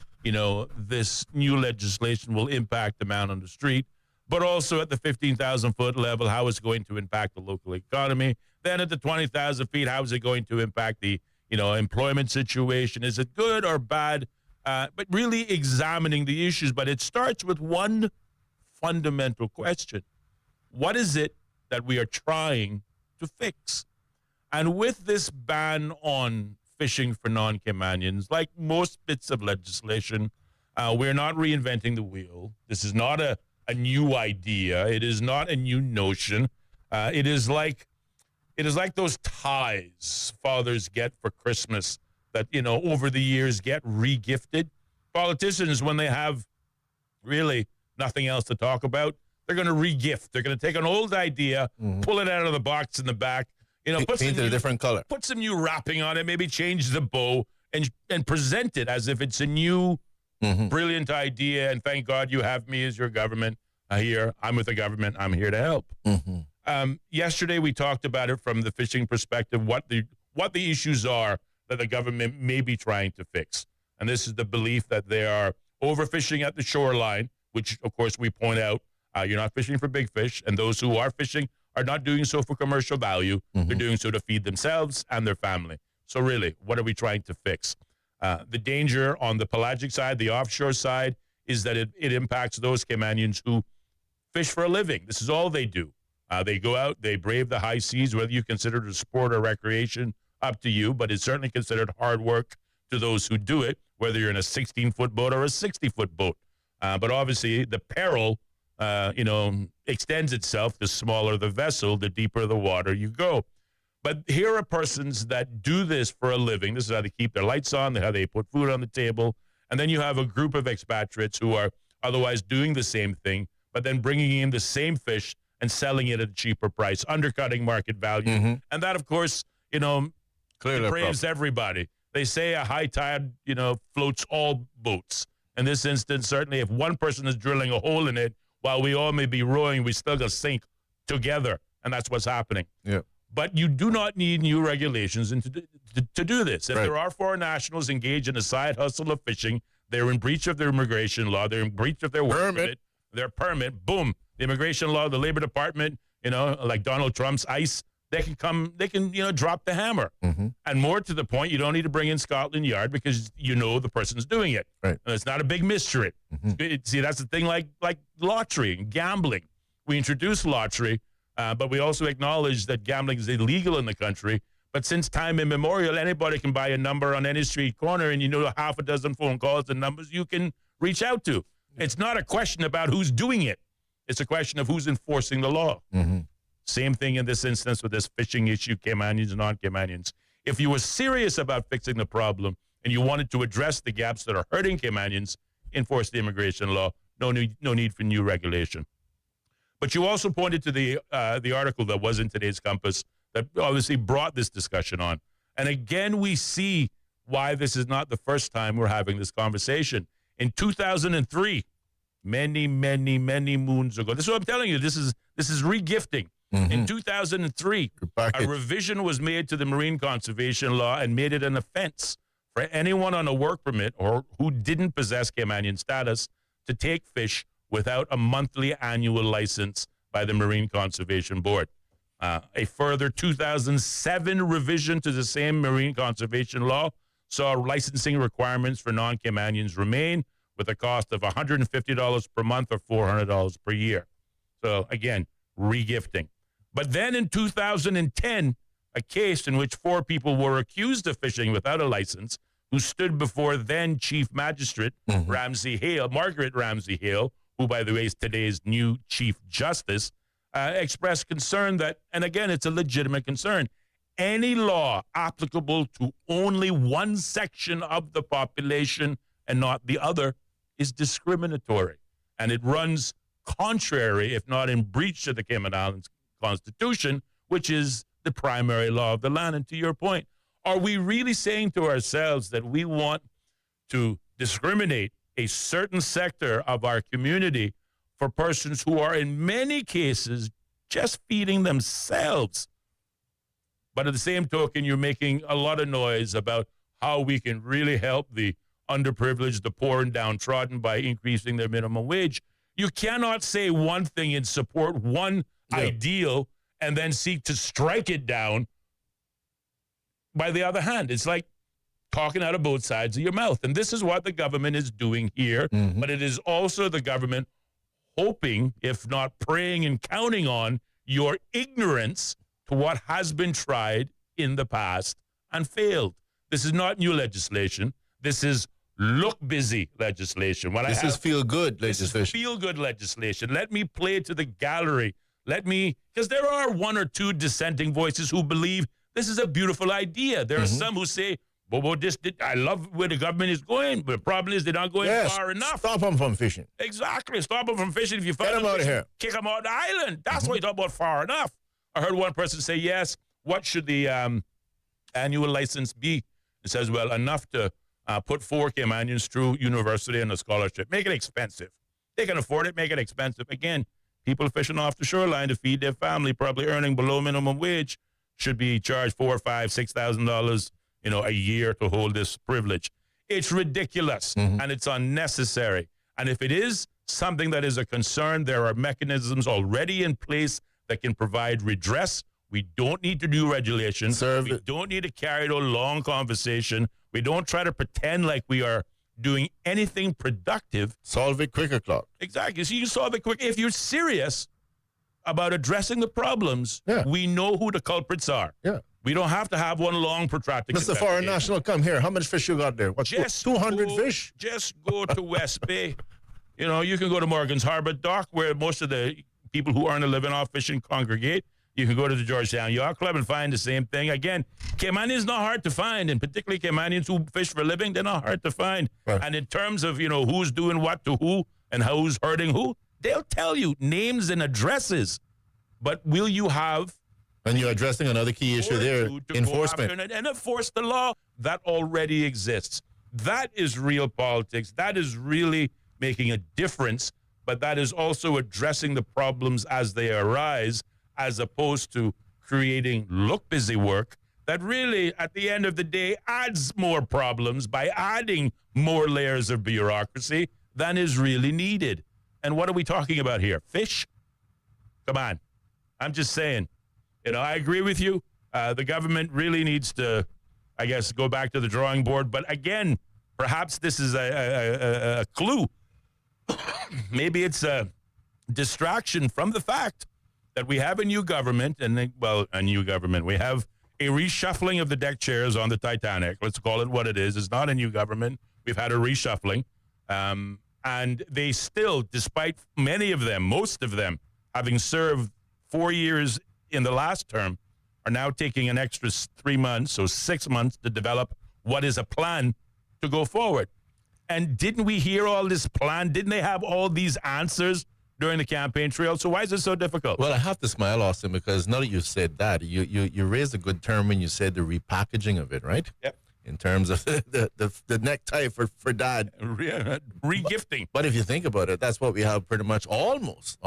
this new legislation will impact the man on the street, but also at the 15,000-foot level, how it's going to impact the local economy, Then at the 20,000 feet, how is it going to impact the, employment situation? Is it good or bad? But really examining the issues. But it starts with one fundamental question. What is it that we are trying to fix? And with this ban on fishing for non-Caymanians, like most bits of legislation, we're not reinventing the wheel. This is not a new idea. It is not a new notion. It is like those ties fathers get for Christmas that, over the years get re-gifted. Politicians, when they have really nothing else to talk about, they're going to re-gift. They're going to take an old idea, pull it out of the box in the back, paint it a different color. Put some new wrapping on it, maybe change the bow, and present it as if it's a new, brilliant idea. And thank God you have me as your government here. I'm with the government. I'm here to help. Yesterday we talked about it from the fishing perspective, what the issues are that the government may be trying to fix. And this is the belief that they are overfishing at the shoreline, which, of course, we point out, you're not fishing for big fish, and those who are fishing are not doing so for commercial value. They're doing so to feed themselves and their family. So really, what are we trying to fix? The danger on the pelagic side, the offshore side, is that it impacts those Caymanians who fish for a living. This is all they do. They go out, they brave the high seas, whether you consider it a sport or recreation, up to you, but it's certainly considered hard work to those who do it, whether you're in a 16-foot boat or a 60-foot boat. But obviously, the peril, extends itself. The smaller the vessel, the deeper the water you go. But here are persons that do this for a living. This is how they keep their lights on, how they put food on the table. And then you have a group of expatriates who are otherwise doing the same thing, but then bringing in the same fish and selling it at a cheaper price, undercutting market value. And that, of course, depraves everybody. They say a high tide, floats all boats. In this instance, certainly if one person is drilling a hole in it, while we all may be rowing, we still got to sink together. And that's what's happening. Yeah. But you do not need new regulations to do this. If there are foreign nationals engaged in a side hustle of fishing, they're in breach of their immigration law. They're in breach of their work permit. Their permit, boom. The immigration law, the Labor Department, like Donald Trump's ICE, they can drop the hammer. And more to the point, you don't need to bring in Scotland Yard because the person's doing it. Right. And it's not a big mystery. See, that's the thing like lottery and gambling. We introduced lottery, but we also acknowledge that gambling is illegal in the country. But since time immemorial, anybody can buy a number on any street corner, and half a dozen phone calls and numbers you can reach out to. It's not a question about who's doing it. It's a question of who's enforcing the law. Same thing in this instance with this fishing issue, Caymanians and non-Caymanians. If you were serious about fixing the problem and you wanted to address the gaps that are hurting Caymanians, enforce the immigration law. No need for new regulation. But you also pointed to the article that was in today's Compass that obviously brought this discussion on. And again, we see why this is not the first time we're having this conversation. In 2003, many moons ago, this is what I'm telling you, this is re-gifting. In 2003, a revision was made to the marine conservation law and made it an offense for anyone on a work permit or who didn't possess Caymanian status to take fish without a monthly annual license by the Marine Conservation Board. A further 2007 revision to the same marine conservation law saw licensing requirements for non-Caymanians remain with a cost of $150 per month or $400 per year. So again, re-gifting. But then in 2010, a case in which 4 people were accused of fishing without a license, who stood before then Chief Magistrate Margaret Ramsey Hale, who, by the way, is today's new Chief Justice, expressed concern that, and again, it's a legitimate concern, any law applicable to only one section of the population and not the other is discriminatory. And it runs contrary, if not in breach of the Cayman Islands Constitution, which is the primary law of the land. And to your point, are we really saying to ourselves that we want to discriminate a certain sector of our community for persons who are in many cases just feeding themselves? But at the same token, you're making a lot of noise about how we can really help the underprivileged, the poor and downtrodden by increasing their minimum wage. You cannot say one thing and support one ideal and then seek to strike it down by the other hand. It's like talking out of both sides of your mouth. And this is what the government is doing here. But it is also the government hoping, if not praying and counting on, your ignorance to what has been tried in the past and failed. This is not new legislation. This is look busy legislation. This is feel good legislation. Feel good legislation. Let me play to the gallery. Because there are one or two dissenting voices who believe this is a beautiful idea. There are some who say, Bobo, I love where the government is going, but the problem is they're not going far enough. Stop them from fishing. Exactly. Stop them from fishing. If you find them out of here, kick them out of the island. That's what you talk about far enough. I heard one person say, yes, what should the annual license be? It says, well, enough to put 4 Caymanians through university and a scholarship. Make it expensive. They can afford it, make it expensive. Again, people fishing off the shoreline to feed their family, probably earning below minimum wage, should be charged $4,000, $5,000, $6,000, a year to hold this privilege. It's ridiculous and it's unnecessary. And if it is something that is a concern, there are mechanisms already in place that can provide redress. We don't need to do regulation. We don't need to carry a long conversation. We don't try to pretend like we are doing anything productive. Solve it quicker, Clark. Exactly. So you can solve it quick. If you're serious about addressing the problems, we know who the culprits are. Yeah. We don't have to have one long, protracted Mr. Foreign National, come here. How much fish you got there? What, 200 fish? Just go to West Bay. You can go to Morgan's Harbor Dock, where most of the people who earn a living off fishing congregate. You can go to the Georgetown Yacht Club and find the same thing. Again, Caymanians not hard to find, and particularly Caymanians who fish for a living, they're not hard to find. Right. And in terms of, who's doing what to who and who's hurting who, they'll tell you names and addresses. But will you have... And you're addressing another key issue there, enforcement. And enforce the law that already exists. That is real politics. That is really making a difference, but that is also addressing the problems as they arise, as opposed to creating look-busy work that really, at the end of the day, adds more problems by adding more layers of bureaucracy than is really needed. And what are we talking about here? Fish? Come on. I'm just saying. I agree with you. The government really needs to, I guess, go back to the drawing board. But again, perhaps this is a clue. Maybe it's a distraction from the fact that we have a new government, a new government. We have a reshuffling of the deck chairs on the Titanic. Let's call it what it is. It's not a new government. We've had a reshuffling. And they still, despite most of them, having served 4 years in the last term, are now taking an extra 3 months, so 6 months, to develop what is a plan to go forward. And didn't we hear all this plan? Didn't they have all these answers during the campaign trail? So why is it so difficult? Well, I have to smile, Austin, because now that you said that, you raised a good term when you said the repackaging of it, right? Yep. In terms of the necktie for dad. Re-gifting. But if you think about it, that's what we have pretty much almost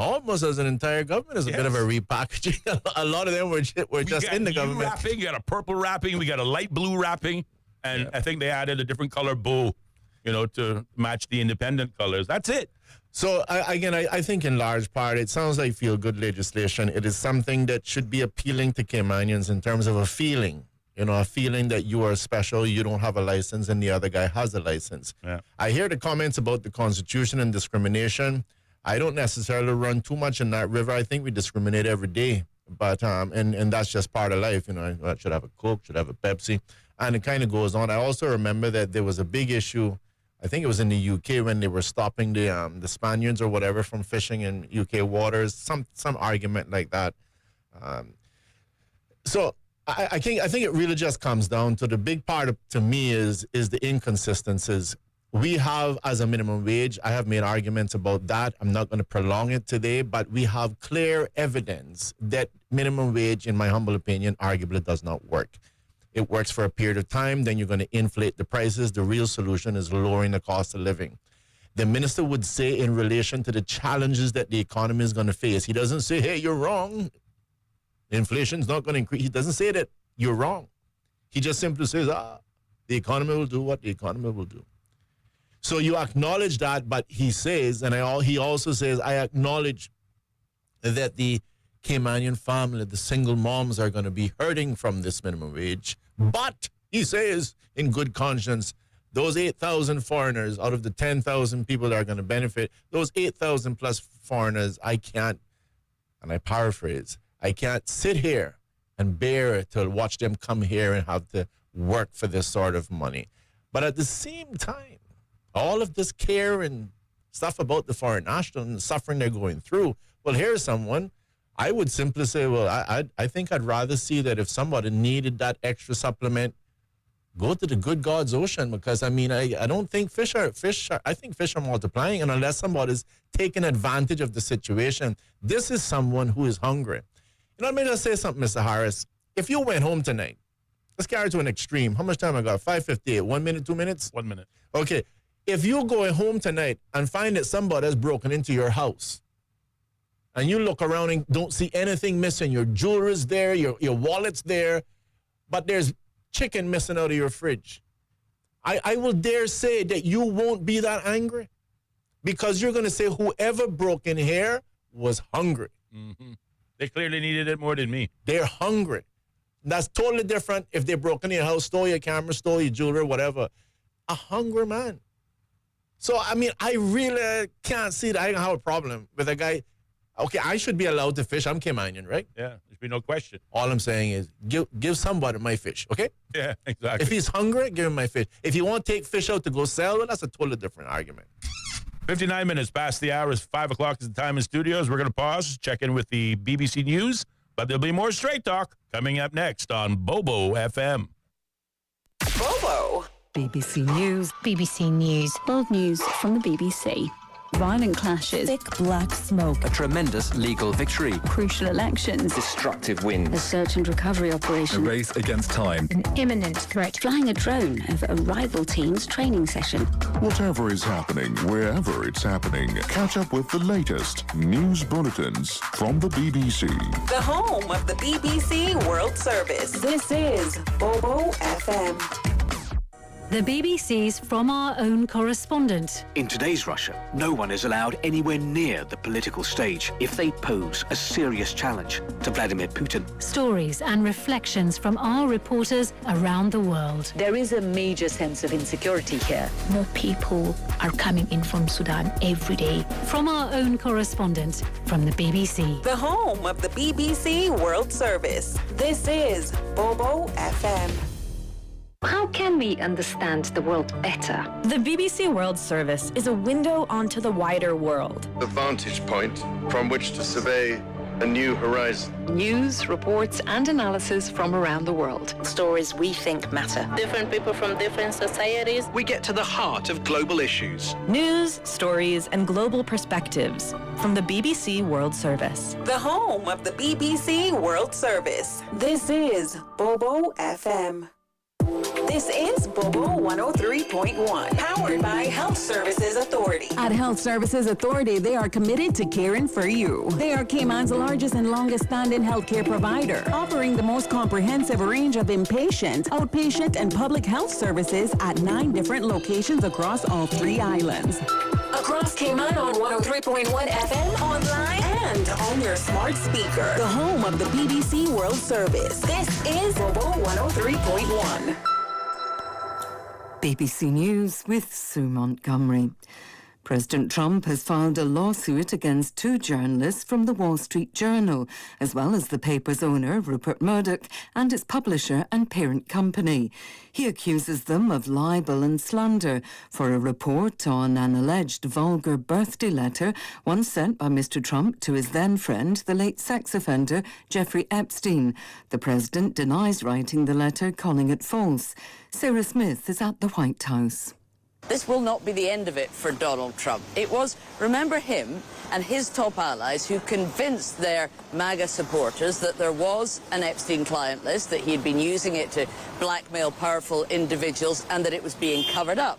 as an entire government is a bit of a repackaging. A lot of them were just in the government. Wrapping, you got a purple wrapping, we got a light blue wrapping, and I think they added a different color bow, to match the independent colors. That's it. So, I think in large part, it sounds like feel-good legislation. It is something that should be appealing to Caymanians in terms of a feeling. A feeling that you are special, you don't have a license, and the other guy has a license. Yeah. I hear the comments about the Constitution and discrimination. I don't necessarily run too much in that river. I think we discriminate every day, but and that's just part of life. I should have a Coke, should have a Pepsi, and it kind of goes on. I also remember that there was a big issue. I think it was in the UK when they were stopping the Spaniards or whatever from fishing in UK waters. Some argument like that. So. I think it really just comes down to the big part to me is the inconsistencies. We have as a minimum wage. I have made arguments about that. I'm not going to prolong it today, but we have clear evidence that minimum wage, in my humble opinion, arguably does not work. It works for a period of time, then you're going to inflate the prices. The real solution is lowering the cost of living. The minister would say in relation to the challenges that the economy is going to face, he doesn't say, hey, you're wrong. Inflation's not going to increase. He doesn't say that you're wrong. He just simply says, the economy will do what the economy will do. So you acknowledge that, but he says, and he also says, I acknowledge that the Caymanian family, the single moms are going to be hurting from this minimum wage. But he says, in good conscience, those 8,000 foreigners out of the 10,000 people that are going to benefit, those 8,000 plus foreigners, I can't, and I paraphrase, I can't sit here and bear to watch them come here and have to work for this sort of money. But at the same time, all of this care and stuff about the foreign nationals and the suffering they're going through, well, here's someone, I would simply say, well, I think I'd rather see that if somebody needed that extra supplement, go to the good God's ocean, because, I mean, I don't think I think fish are multiplying, and unless somebody's taking advantage of the situation, this is someone who is hungry. You know, let me just say something, Mr. Harris. If you went home tonight, let's carry it to an extreme. How much time I got? 5:58. 1 minute, 2 minutes? 1 minute. Okay. If you're going home tonight and find that somebody has broken into your house, and you look around and don't see anything missing, your jewelry's there, your wallet's there, but there's chicken missing out of your fridge, I will dare say that you won't be that angry, because you're going to say whoever broke in here was hungry. Mm-hmm. They clearly needed it more than me. They're hungry. That's totally different if they broke into your house, stole your camera, stole your jewelry, whatever. A hungry man. So, I mean, I really can't see that I don't have a problem with a guy. Okay, I should be allowed to fish. I'm Caymanian, right? Yeah, there should be no question. All I'm saying is give somebody my fish, okay? Yeah, exactly. If he's hungry, give him my fish. If you want to take fish out to go sell, well, that's a totally different argument. 59 minutes past the hour. Is 5 o'clock is the time in studios. We're going to pause, check in with the BBC News, but there'll be more Straight Talk coming up next on Bobo FM. Bobo. BBC News. BBC News. World news from the BBC. Violent clashes. Thick black smoke. A tremendous legal victory. Crucial elections. Destructive winds. A search and recovery operation. A race against time. An imminent threat. Flying a drone over a rival team's training session. Whatever is happening, wherever it's happening, catch up with the latest news bulletins from the BBC. The home of the BBC World Service. This is Bobo FM. The BBC's From Our Own Correspondent. In today's Russia, no one is allowed anywhere near the political stage if they pose a serious challenge to Vladimir Putin. Stories and reflections from our reporters around the world. There is a major sense of insecurity here. More people are coming in from Sudan every day. From Our Own Correspondent from the BBC. The home of the BBC World Service. This is Bobo FM. How can we understand the world better? The BBC World Service is a window onto the wider world. The vantage point from which to survey a new horizon. News, reports, and analysis from around the world. Stories we think matter. Different people from different societies. We get to the heart of global issues. News, stories, and global perspectives from the BBC World Service. The home of the BBC World Service. This is Bobo FM. This is Bobo 103.1, powered by Health Services Authority. At Health Services Authority, they are committed to caring for you. They are Cayman's largest and longest standing healthcare provider, offering the most comprehensive range of inpatient, outpatient, and public health services at 9 different locations across all 3 islands. Across Cayman on 103.1 FM, online, and on your smart speaker. The home of the BBC World Service. This is Bobo 103.1. BBC News with Sue Montgomery. President Trump has filed a lawsuit against 2 journalists from the Wall Street Journal, as well as the paper's owner, Rupert Murdoch, and its publisher and parent company. He accuses them of libel and slander for a report on an alleged vulgar birthday letter once sent by Mr. Trump to his then-friend, the late sex offender, Jeffrey Epstein. The president denies writing the letter, calling it false. Sarah Smith is at the White House. This will not be the end of it for Donald Trump. It was, remember him and his top allies who convinced their MAGA supporters that there was an Epstein client list, that he had been using it to blackmail powerful individuals and that it was being covered up.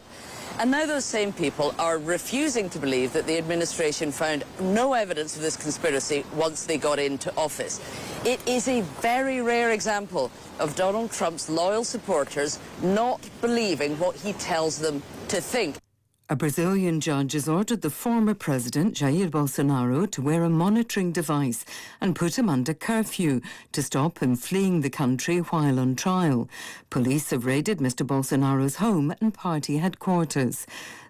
And now those same people are refusing to believe that the administration found no evidence of this conspiracy once they got into office. It is a very rare example of Donald Trump's loyal supporters not believing what he tells them to think. A Brazilian judge has ordered the former president, Jair Bolsonaro, to wear a monitoring device and put him under curfew to stop him fleeing the country while on trial. Police have raided Mr. Bolsonaro's home and party headquarters.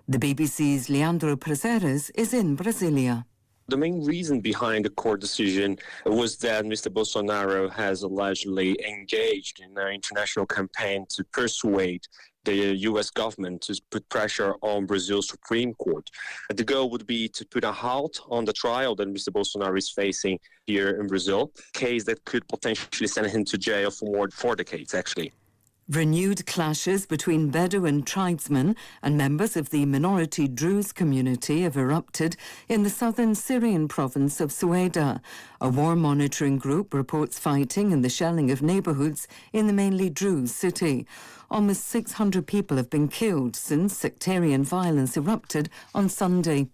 The BBC's Leandro Prazeres is in Brasilia. The main reason behind the court decision was that Mr. Bolsonaro has allegedly engaged in an international campaign to persuade the U.S. government to put pressure on Brazil's Supreme Court. The goal would be to put a halt on the trial that Mr. Bolsonaro is facing here in Brazil, a case that could potentially send him to jail for more than 4 decades, actually. Renewed clashes between Bedouin tribesmen and members of the minority Druze community have erupted in the southern Syrian province of Sueda. A war monitoring group reports fighting and the shelling of neighbourhoods in the mainly Druze city. Almost 600 people have been killed since sectarian violence erupted on Sunday.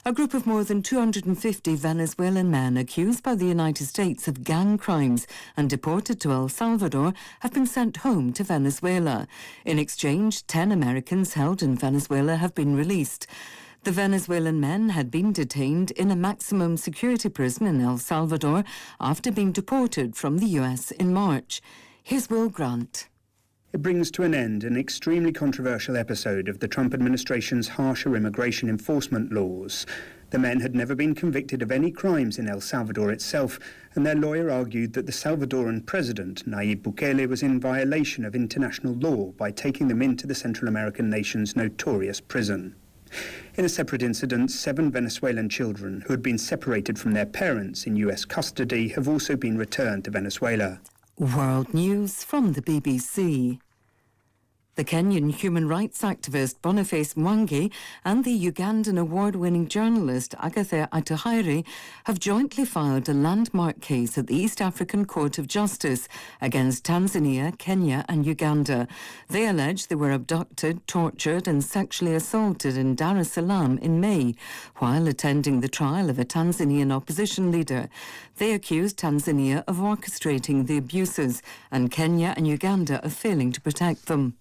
A group of more than 250 Venezuelan men accused by the United States of gang crimes and deported to El Salvador have been sent home to Venezuela. In exchange, 10 Americans held in Venezuela have been released. The Venezuelan men had been detained in a maximum security prison in El Salvador after being deported from the US in March. Here's Will Grant. It brings to an end an extremely controversial episode of the Trump administration's harsher immigration enforcement laws. The men had never been convicted of any crimes in El Salvador itself, and their lawyer argued that the Salvadoran president, Nayib Bukele, was in violation of international law by taking them into the Central American nation's notorious prison. In a separate incident, 7 Venezuelan children who had been separated from their parents in US custody have also been returned to Venezuela. World News from the BBC. The Kenyan human rights activist Boniface Mwangi and the Ugandan award-winning journalist Agatha Atuhaire have jointly filed a landmark case at the East African Court of Justice against Tanzania, Kenya and Uganda. They allege they were abducted, tortured and sexually assaulted in Dar es Salaam in May while attending the trial of a Tanzanian opposition leader. They accused Tanzania of orchestrating the abuses and Kenya and Uganda of failing to protect them.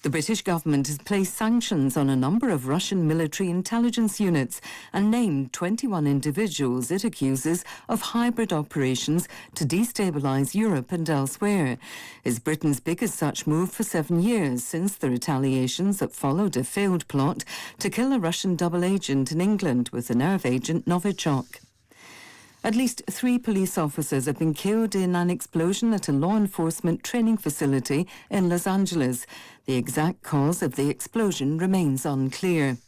The British government has placed sanctions on a number of Russian military intelligence units and named 21 individuals it accuses of hybrid operations to destabilise Europe and elsewhere. It's Britain's biggest such move for 7 years since the retaliations that followed a failed plot to kill a Russian double agent in England with the nerve agent Novichok. At least 3 police officers have been killed in an explosion at a law enforcement training facility in Los Angeles. The exact cause of the explosion remains unclear.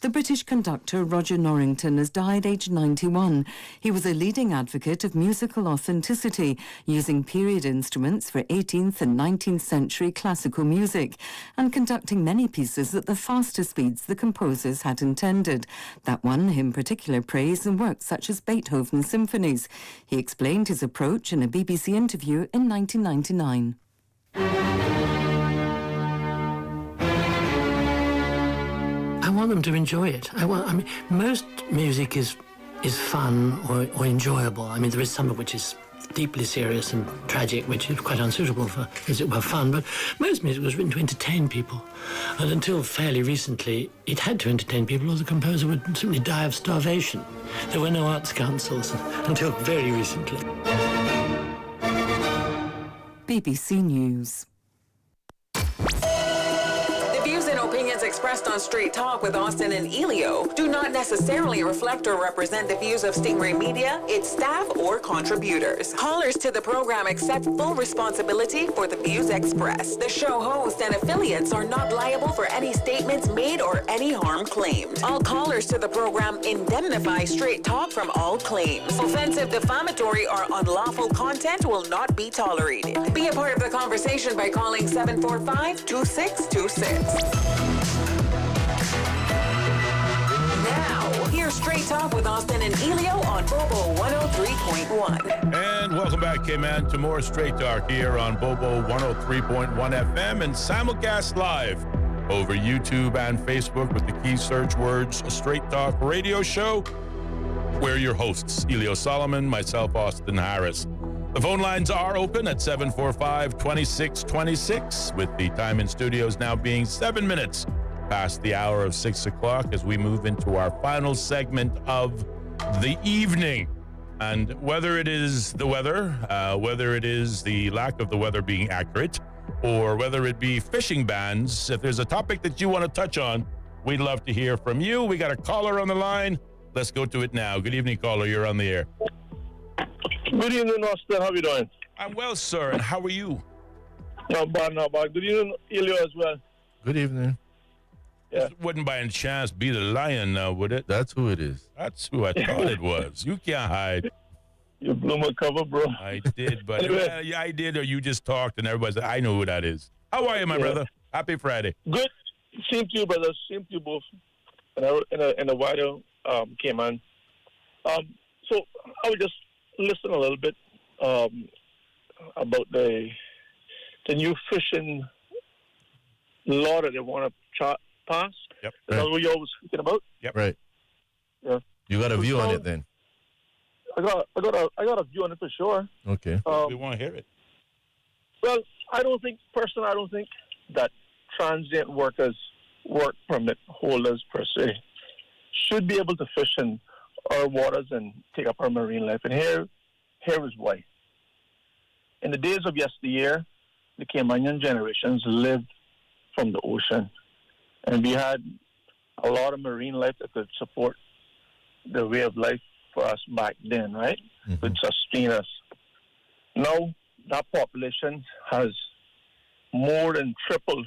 The British conductor Roger Norrington has died aged 91. He was a leading advocate of musical authenticity, using period instruments for 18th and 19th century classical music, and conducting many pieces at the faster speeds the composers had intended. That won him particular praise in works such as Beethoven's symphonies. He explained his approach in a BBC interview in 1999. I want them to enjoy it. Most music is fun or enjoyable. I mean, there is some of which is deeply serious and tragic, which is quite unsuitable for, as it were, fun. But most music was written to entertain people. And until fairly recently, it had to entertain people or the composer would simply die of starvation. There were no arts councils until very recently. BBC News. Opinions expressed on Straight Talk with Austin and Ellio do not necessarily reflect or represent the views of Stingray Media, its staff, or contributors. Callers to the program accept full responsibility for the views expressed. The show host and affiliates are not liable for any statements made or any harm claimed. All callers to the program indemnify Straight Talk from all claims. Offensive, defamatory, or unlawful content will not be tolerated. Be a part of the conversation by calling 745-2626. Now, here's Straight Talk with Austin and Ellio on Bobo 103.1. And welcome back, K-Man, to more Straight Talk here on Bobo 103.1 FM and simulcast live over YouTube and Facebook with the key search words Straight Talk Radio Show. We're your hosts, Ellio Solomon, myself, Austin Harris. The phone lines are open at 745-2626, with the time in studios now being 7 minutes past the hour of 6 o'clock as we move into our final segment of the evening. And whether it is the weather, whether it is the lack of the weather being accurate, or whether it be fishing bans, if there's a topic that you want to touch on, we'd love to hear from you. We got a caller on the line. Let's go to it now. Good evening, caller. You're on the air. Good evening, Austin. How are you doing? I'm well, sir. And how are you? Not bad, not bad. Good evening, Ellio, as well. Good evening. Yeah. This wouldn't by any chance be the lion now, would it? That's who it is. That's who I thought it was. You can't hide. You blew my cover, bro. I did, but Anyway. yeah, I did, or you just talked and everybody said, I know who that is. How are you, my brother? Happy Friday. Good. Same to you, brother. Same to you both. And a wider came on. So I would just listen a little bit about the new fishing law that they want to pass. Yep. Is that what you always thinking about? Yep. Right. Yeah. You got a view on it then? I got a view on it for sure. Okay. We want to hear it. Well, I don't think that transient workers, work permit holders per se, should be able to fish in our waters and take up our marine life. And here is why. In the days of yesteryear, the Caymanian generations lived from the ocean. And we had a lot of marine life that could support the way of life for us back then, right? Could sustain us. Now, that population has more than tripled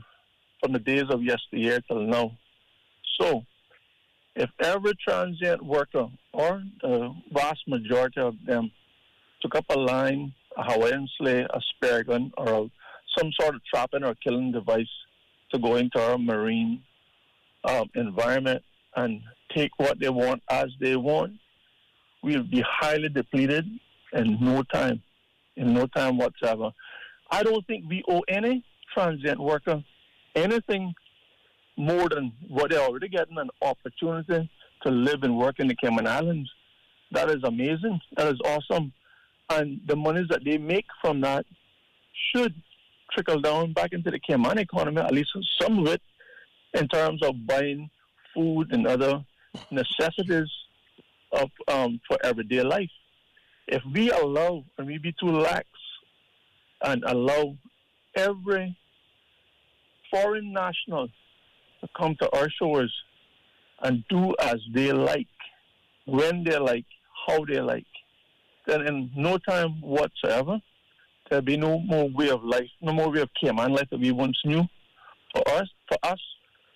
from the days of yesteryear till now. So, if every transient worker, or the vast majority of them, took up a line, a Hawaiian sleigh, a spear gun, or some sort of trapping or killing device to go into our marine environment and take what they want as they want, we'll be highly depleted in no time whatsoever. I don't think we owe any transient worker anything more than what they're already getting, an opportunity to live and work in the Cayman Islands. That is amazing. That is awesome. And the monies that they make from that should trickle down back into the Cayman economy, at least some of it, in terms of buying food and other necessities of for everyday life. If we allow, and we be too lax, and allow every foreign national to come to our shores and do as they like, when they like, how they like, then in no time whatsoever, there'll be no more way of life, no more way of Cayman life that we once knew for us,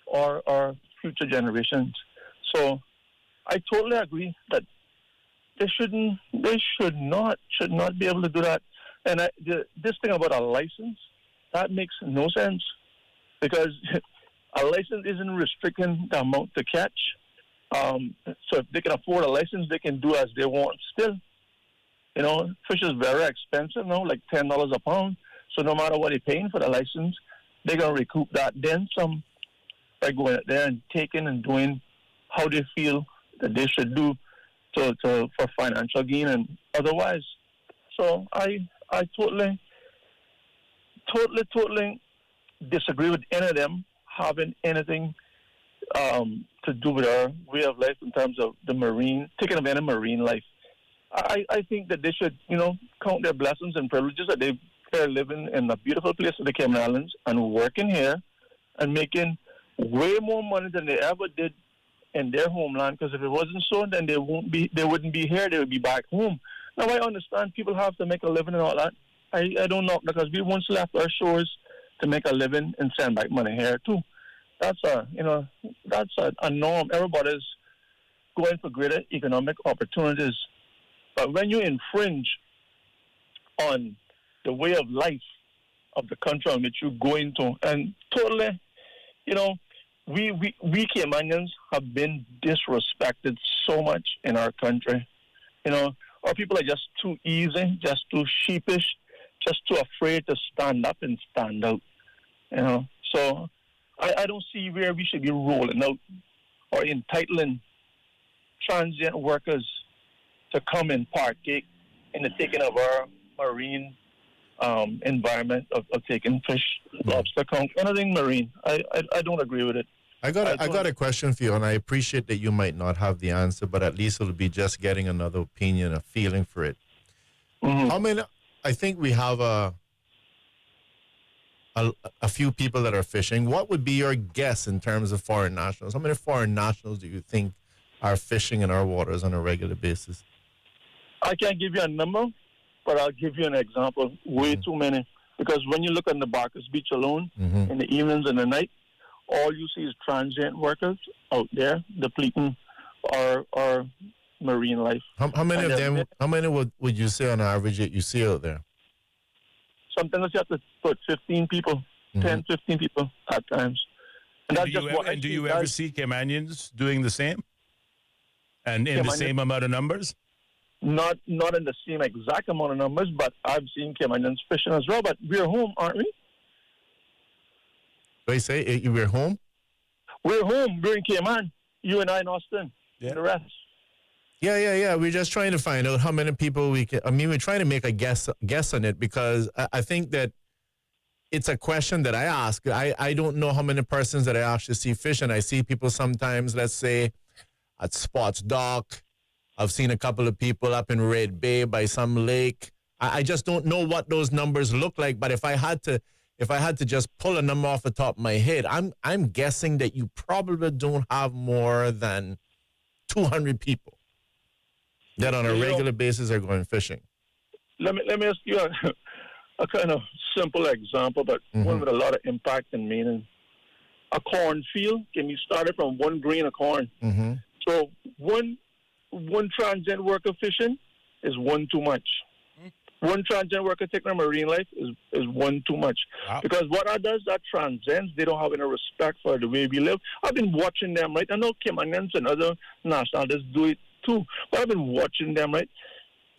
or our future generations. So I totally agree that they should not be able to do that. And this thing about a license, that makes no sense, because a license isn't restricting the amount to catch. So if they can afford a license, they can do as they want still. You know, fish is very expensive now, like $10 a pound. So no matter what they're paying for the license, they're going to recoup that then some by going out there and taking and doing how they feel that they should do for financial gain and otherwise. So I totally disagree with any of them having anything to do with our way of life in terms of the marine, taking of any marine life. I think that they should, count their blessings and privileges that they're living in a beautiful place of the Cayman Islands and working here and making way more money than they ever did in their homeland. Because if it wasn't so, then they wouldn't be here. They would be back home. Now I understand people have to make a living and all that. I don't know, because we once left our shores to make a living and send back money here too. That's a norm. Everybody's going for greater economic opportunities. But when you infringe on the way of life of the country on which you go into, and totally, we Caymanians have been disrespected so much in our country. Our people are just too easy, just too sheepish, just too afraid to stand up and stand out. So I don't see where we should be rolling out or entitling transient workers to come and partake in the taking of our marine environment of taking fish, lobster, conch, anything marine. I don't agree with it. I got a question for you, and I appreciate that you might not have the answer, but at least it'll be just getting another opinion, a feeling for it. Mm-hmm. How many? I think we have a few people that are fishing. What would be your guess in terms of foreign nationals? How many foreign nationals do you think are fishing in our waters on a regular basis? I can't give you a number, but I'll give you an example. Way too many. Because when you look on the Barkers Beach alone, in the evenings and the night, all you see is transient workers out there depleting our marine life. How many of them? How many would you say on average that you see out there? Sometimes you have to put 15 people, 10, 15 people at times. And do you ever see Caymanians doing the same? And in the same amount of numbers? Not in the same exact amount of numbers, but I've seen Caymanians fishing as well. But we're home, aren't we? What do you say? We're home? We're home. We're in Cayman. You and I in Austin. Yeah. The rest. Yeah. We're just trying to find out how many people we can. I mean, we're trying to make a guess on it because I think that it's a question that I ask. I don't know how many persons that I actually see fishing. I see people sometimes, let's say, at Sports Dock. I've seen a couple of people up in Red Bay by some lake. I just don't know what those numbers look like. But if I had to just pull a number off the top of my head, I'm guessing that you probably don't have more than 200 people that on a regular basis are going fishing. Let me ask you a kind of simple example, but one with a lot of impact and meaning. A cornfield can be started from one grain of corn. So one transient worker fishing is one too much. One transient worker taking a marine life is one too much. Wow. Because what that does, that transcends. They don't have any respect for the way we live. I've been watching them, right? I know Caymanians and other nationalities do it too, but I've been watching them, right?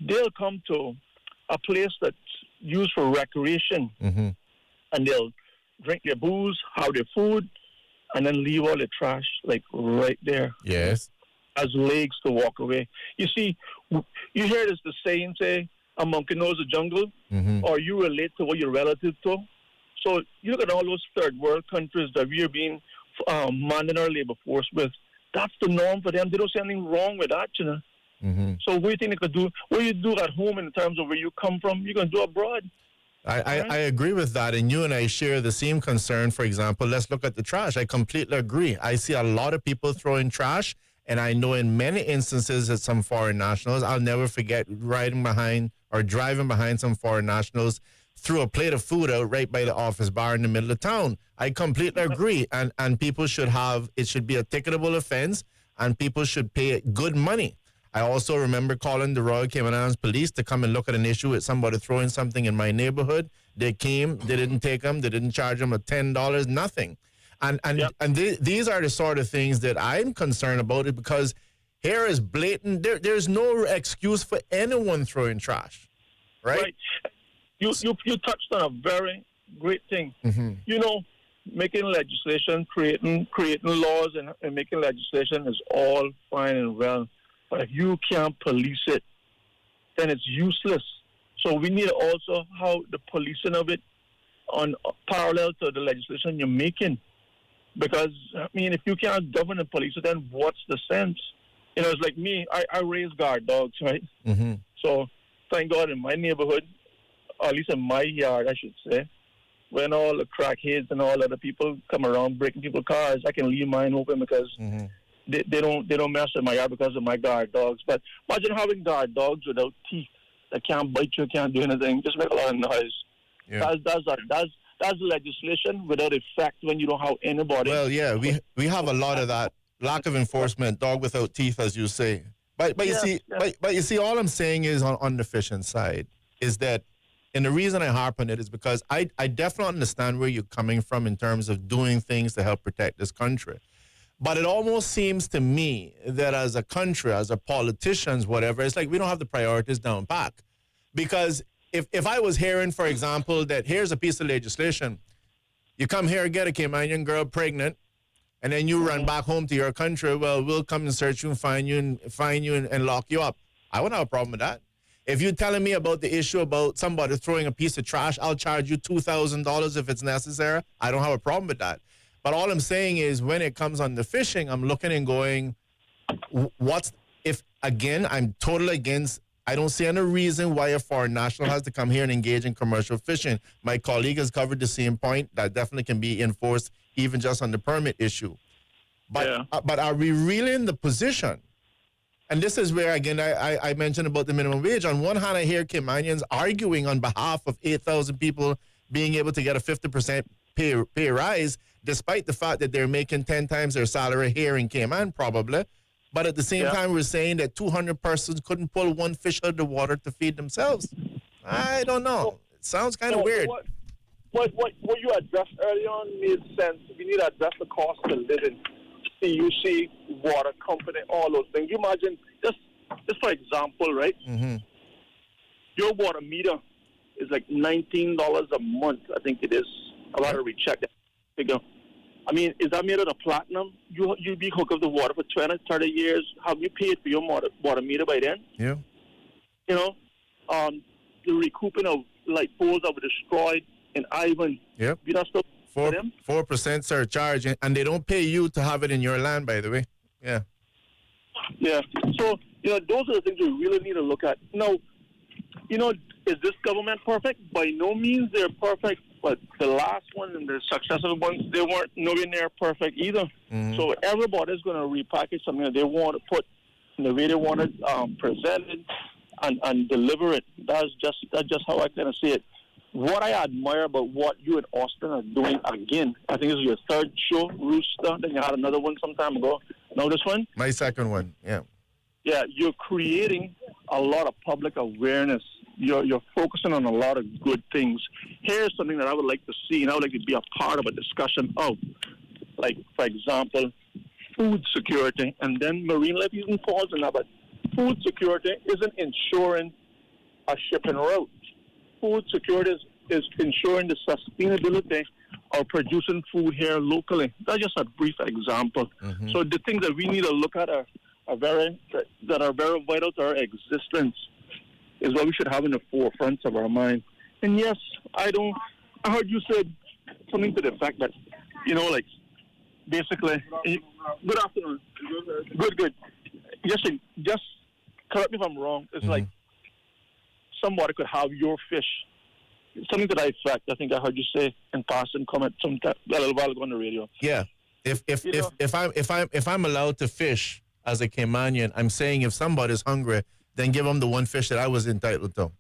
They'll come to a place that's used for recreation, and they'll drink their booze, have their food, and then leave all the trash, like, right there. Yes. As legs to walk away. You see, you hear this, the saying say, a monkey knows the jungle, or you relate to what you're relative to. So you look at all those third world countries that we are being manning our labor force with. That's the norm for them. They don't see anything wrong with that, you know. So what do you think they could do? What you do at home in terms of where you come from, you're going to do abroad. I agree with that, and you and I share the same concern. For example, let's look at the trash. I completely agree. I see a lot of people throwing trash, and I know in many instances that some foreign nationals, I'll never forget driving behind some foreign nationals, threw a plate of food out right by the office bar in the middle of town. I completely agree, and people should it should be a ticketable offense, and people should pay good money. I also remember calling the Royal Cayman Islands Police to come and look at an issue with somebody throwing something in my neighborhood. They came, they didn't take them, they didn't charge them $10, nothing. These are the sort of things that I'm concerned about, it because here is blatant. There's no excuse for anyone throwing trash, right? You touched on a very great thing. You know, making legislation, creating laws, and making legislation is all fine and well. But if you can't police it, then it's useless. So we need also how the policing of it on parallel to the legislation you're making. Because, I mean, if you can't govern and police it, then what's the sense? You know, it's like me. I raise guard dogs, right? So, thank God in my neighborhood, or at least in my yard, I should say, when all the crackheads and all other people come around breaking people's cars, I can leave mine open because they don't mess with my yard because of my guard dogs. But imagine having guard dogs without teeth that can't bite you, can't do anything, just make a lot of noise. Yeah. That's legislation without effect when you don't have anybody. Well, yeah, we have a lot of that lack of enforcement, dog without teeth, as you say. But you see, all I'm saying is on the fishing side is that, and the reason I harp on it is because I definitely understand where you're coming from in terms of doing things to help protect this country. But it almost seems to me that as a country, as a politicians, whatever, it's like we don't have the priorities down pat. Because if I was hearing, for example, that here's a piece of legislation, you come here, get a Caymanian girl pregnant, and then you run back home to your country, well, we'll come and search you and find you and lock you up. I wouldn't have a problem with that. If you're telling me about the issue about somebody throwing a piece of trash, I'll charge you $2,000 if it's necessary. I don't have a problem with that. But all I'm saying is when it comes on the fishing, I'm looking and going, I'm totally against, I don't see any reason why a foreign national has to come here and engage in commercial fishing. My colleague has covered the same point. That definitely can be enforced even just on the permit issue. But are we really in the position? And this is where, again, I mentioned about the minimum wage. On one hand, I hear Caymanians arguing on behalf of 8,000 people being able to get a 50% pay rise, despite the fact that they're making 10 times their salary here in Cayman, probably. But at the same time, we're saying that 200 persons couldn't pull one fish out of the water to feed themselves. I don't know. It sounds kind of weird. What you addressed early on made sense. We need to address the cost of living. CUC, water company, all those things. You imagine, just for example, right? Mm-hmm. Your water meter is like $19 a month, I think it is. I'll have to recheck that figure. I mean, is that made out of platinum? You be hooked up to water for 20, 30 years. Have you paid for your water meter by then? Yeah. You know, the recouping of light poles that were destroyed in Ivan. Yep. You not still 4% surcharge, and they don't pay you to have it in your land, by the way. Yeah. Yeah. So, those are the things we really need to look at. Now, is this government perfect? By no means they're perfect, but the last one and the successive ones, they weren't nowhere near perfect either. Mm-hmm. So everybody's going to repackage something that they want to put in the way they want it presented and deliver it. That's just how I kind of see it. What I admire about what you and Austin are doing again, I think this is your third show, Rooster. Then you had another one some time ago. Now this one? My second one, yeah. Yeah, you're creating a lot of public awareness. You're focusing on a lot of good things. Here's something that I would like to see, and I would like to be a part of a discussion of, like, for example, food security, and then marine life even falls in that, but food security isn't ensuring a shipping route. Food security is ensuring the sustainability of producing food here locally. That's just a brief example. Mm-hmm. So the things that we need to look at are very vital to our existence is what we should have in the forefront of our mind. And yes, I heard you said something to the fact that, basically, good afternoon. Good. Just correct me if I'm wrong. It's like somebody could have your fish. Something to that effect. I think I heard you say in passing comment a little while ago on the radio. Yeah. If I'm allowed to fish as a Caymanian, I'm saying if somebody's hungry, then give them the one fish that I was entitled to.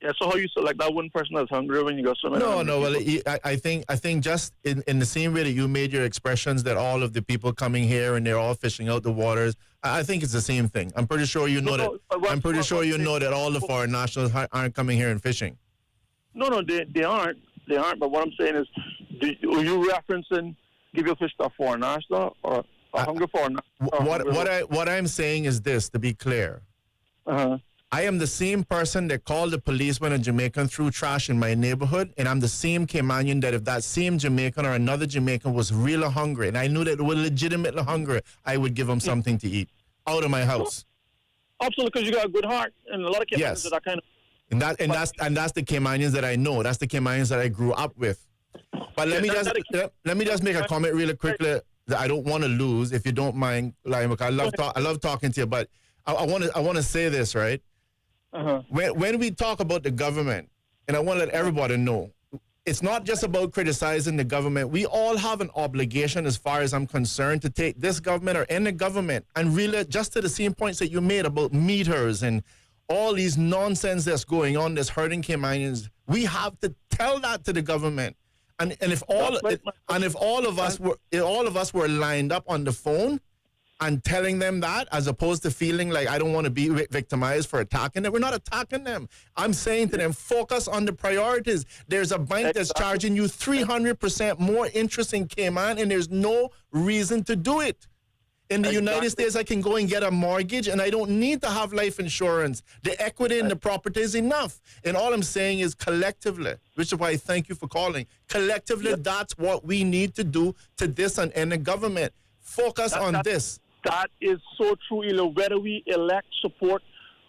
Yeah, so how you select that one person that's hungry when you go swimming? No. Well, I think just in the same way that you made your expressions that all of the people coming here and they're all fishing out the waters, I think it's the same thing. I'm pretty sure you know that. I'm pretty sure you know that all the foreign nationals aren't coming here and fishing. No, they aren't. They aren't. But what I'm saying is, are you referencing give your fish to a foreign national or a hungry foreign national? What I'm saying is this, to be clear. I am the same person that called the police when a Jamaican threw trash in my neighborhood, and I'm the same Caymanian that if that same Jamaican or another Jamaican was really hungry, and I knew that they were legitimately hungry, I would give them something to eat out of my house. Absolutely, because you got a good heart, and a lot of Caymanians that are kind of. And that's the Caymanians that I know. That's the Caymanians that I grew up with. But let me just make a comment really quickly that I don't want to lose, if you don't mind, Laimak. I love talking to you, but I want to say this, right? When we talk about the government, and I want to let everybody know, it's not just about criticizing the government. We all have an obligation, as far as I'm concerned, to take this government or any government and really, just to the same points that you made about meters and all these nonsense that's going on that's hurting Caymanians, we have to tell that to the government. And if all of us were lined up on the phone and telling them that, as opposed to feeling like I don't want to be victimized for attacking them. We're not attacking them. I'm saying to them, focus on the priorities. There's a bank that's charging you 300% more interest in Cayman, and there's no reason to do it. In the United States, I can go and get a mortgage, and I don't need to have life insurance. The equity in the property is enough. And all I'm saying is collectively, which is why I thank you for calling, collectively, that's what we need to do to this and end the government. Focus on this. That is so true, Ellio. Whether we elect, support,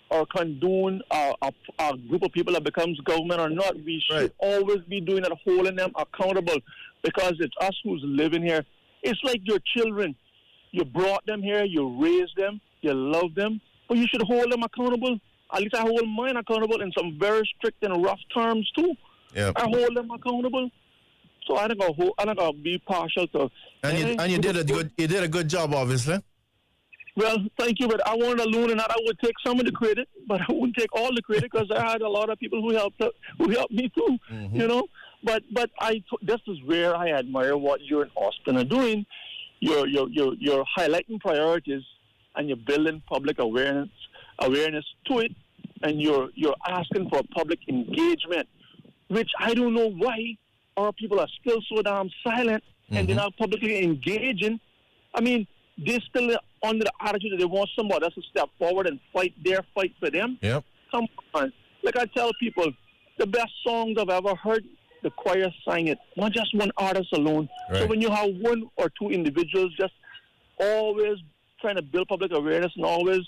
or condone a group of people that becomes government or not, we should always be doing that, holding them accountable. because it's us who's living here. It's like your children. You brought them here, you raised them, you love them, but you should hold them accountable. At least I hold mine accountable in some very strict and rough terms too. Yep. I hold them accountable. So I don't go be partial to. And you did a good job, obviously. Well, thank you, but I wanted to alone, and I would take some of the credit, but I wouldn't take all the credit because I had a lot of people who helped me too. Mm-hmm. You know, but this is where I admire what you and Austin are doing. You're highlighting priorities, and you're building public awareness to it, and you're asking for public engagement, which I don't know why our people are still so damn silent and they're not publicly engaging. I mean, they're still under the attitude that they want somebody else to step forward and fight their fight for them. Yep. Come on. Like I tell people, the best songs I've ever heard, the choir sang it, not just one artist alone. Right. So when you have one or two individuals just always trying to build public awareness and always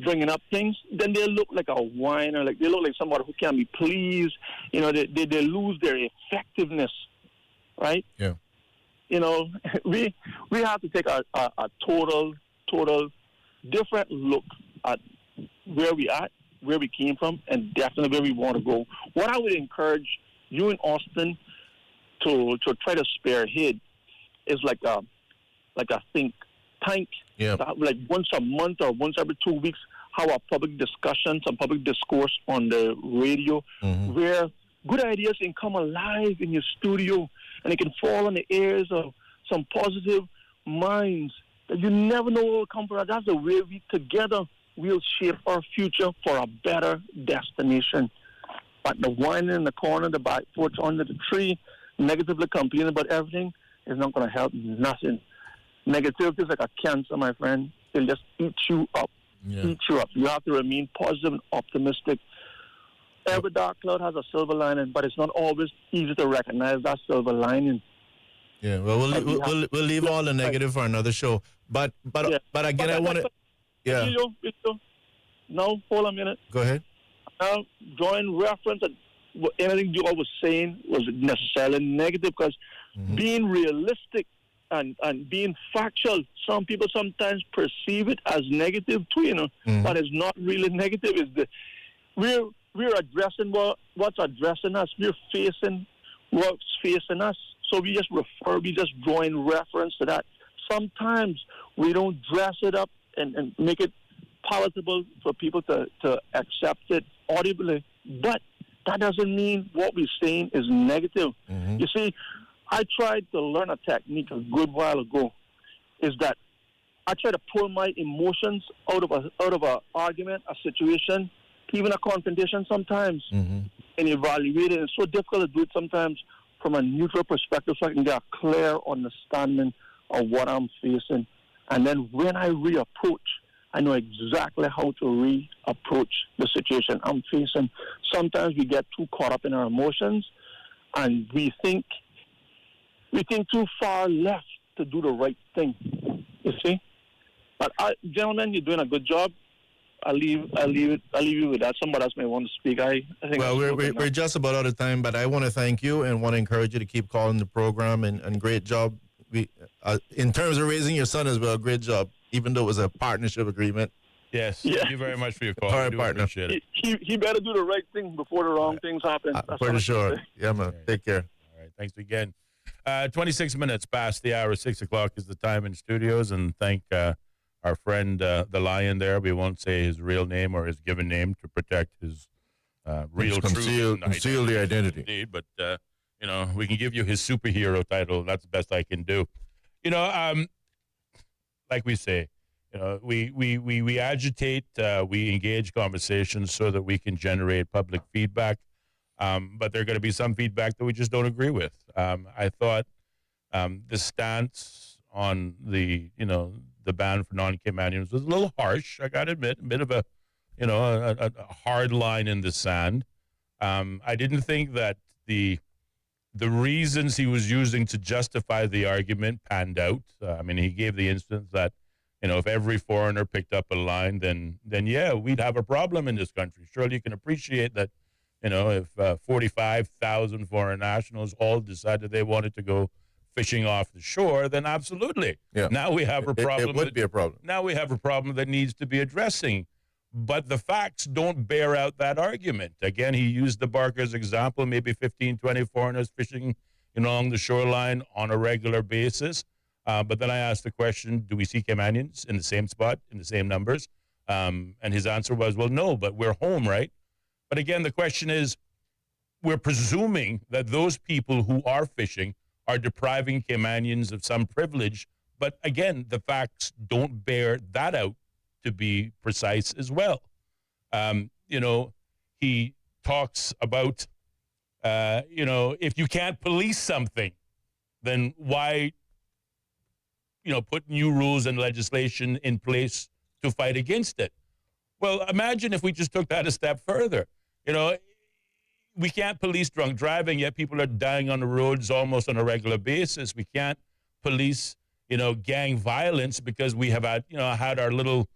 bringing up things, then they look like a whiner, like they look like somebody who can't be pleased. You know, they lose their effectiveness, right? Yeah. You know, we have to take a total different look at where we are, where we came from, and definitely where we want to go. What I would encourage you in Austin to try to spearhead is like a think tank. Yeah. Like once a month or once every 2 weeks, have a public discussion, some public discourse on the radio where good ideas can come alive in your studio and it can fall on the ears of some positive minds that you never know will come from. That's the way we together will shape our future for a better destination. But the one in the corner, the back porch under the tree, negatively complaining about everything is not going to help nothing. Negativity is like a cancer, my friend. It'll just eat you up. Yeah. Eat you up. You have to remain positive and optimistic. Every dark cloud has a silver lining, but it's not always easy to recognize that silver lining. Yeah, well, we'll leave all the negative for another show. But again, I want to. Yeah. No, hold on a minute. Go ahead. Now, drawing reference that anything you all was saying was necessarily negative because being realistic and being factual, some people sometimes perceive it as negative too, you know, but it's not really negative. It's we're addressing what's addressing us. We're facing what's facing us. So we just drawing reference to that. Sometimes we don't dress it up and make it palatable for people to accept it audibly. But that doesn't mean what we're saying is negative. You see, I tried to learn a technique a good while ago, is that I try to pull my emotions out of a argument, a situation, even a confrontation sometimes, and evaluate it. It's so difficult to do it sometimes from a neutral perspective so I can get a clear understanding of what I'm facing. And then when I reapproach, I know exactly how to reapproach the situation I'm facing. Sometimes we get too caught up in our emotions and we think too far left to do the right thing. You see? But gentlemen, you're doing a good job. I'll leave you with that. Somebody else may want to speak. I think. Well, we're just about out of time, but I want to thank you and want to encourage you to keep calling the program and great job. We in terms of raising your son as well, great job. Even though it was a partnership agreement. Yes. Thank you very much for your call. All right, partner. He better do the right thing before the wrong things happen. Pretty sure. Yeah, man. Right. Take care. All right. Thanks again. 26 minutes past the hour. 6 o'clock is the time in studios. And thank our friend, the Lion there. We won't say his real name or his given name to protect his real truth. Conceal the identity. Indeed. But, we can give you his superhero title. That's the best I can do. Like we say, we agitate, we engage conversations so that we can generate public feedback. But there are going to be some feedback that we just don't agree with. I thought the stance on the ban for non-Caymanians was a little harsh. I got to admit, a bit of a hard line in the sand. I didn't think that the reasons he was using to justify the argument panned out. He gave the instance that, if every foreigner picked up a line, then yeah, we'd have a problem in this country. Surely you can appreciate that, if 45,000 foreign nationals all decided they wanted to go fishing off the shore, then absolutely. Yeah. Now we have a problem. It would be a problem. Now we have a problem that needs to be addressing. But the facts don't bear out that argument. Again, he used the Barker's example, maybe 15, 20 foreigners fishing along the shoreline on a regular basis. But then I asked the question, do we see Caymanians in the same spot, in the same numbers? And his answer was, well, no, but we're home, right? But again, the question is, we're presuming that those people who are fishing are depriving Caymanians of some privilege. But again, the facts don't bear that out, to be precise as well. He talks about, if you can't police something, then why, put new rules and legislation in place to fight against it? Well, imagine if we just took that a step further. We can't police drunk driving, yet people are dying on the roads almost on a regular basis. We can't police, gang violence because we have had our little,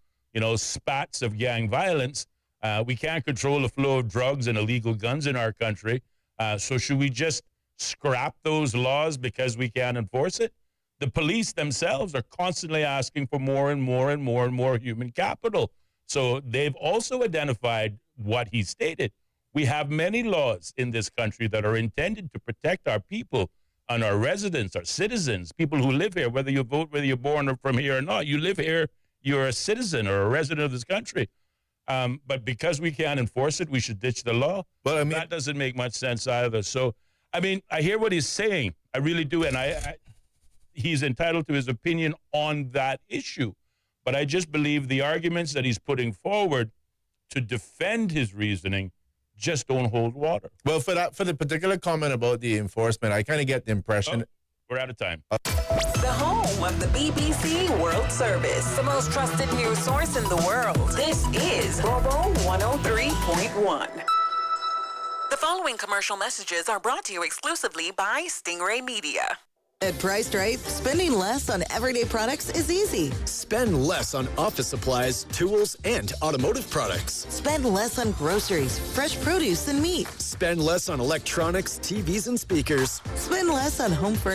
spats of gang violence. We can't control the flow of drugs and illegal guns in our country. So should we just scrap those laws because we can't enforce it? The police themselves are constantly asking for more and more and more and more human capital. So they've also identified what he stated. We have many laws in this country that are intended to protect our people and our residents, our citizens, people who live here, whether you vote, whether you're born from here or not. You live here, you're a citizen or a resident of this country. But because we can't enforce it, we should ditch the law. Well, that doesn't make much sense either. So, I hear what he's saying. I really do. And he's entitled to his opinion on that issue. But I just believe the arguments that he's putting forward to defend his reasoning just don't hold water. Well, for the particular comment about the enforcement, I kind of get the impression... we're out of time. The home of the BBC World Service. The most trusted news source in the world. This is Bobo 103.1. The following commercial messages are brought to you exclusively by Stingray Media. At Priced Right, spending less on everyday products is easy. Spend less on office supplies, tools, and automotive products. Spend less on groceries, fresh produce, and meat. Spend less on electronics, TVs, and speakers. Spend less on home furniture.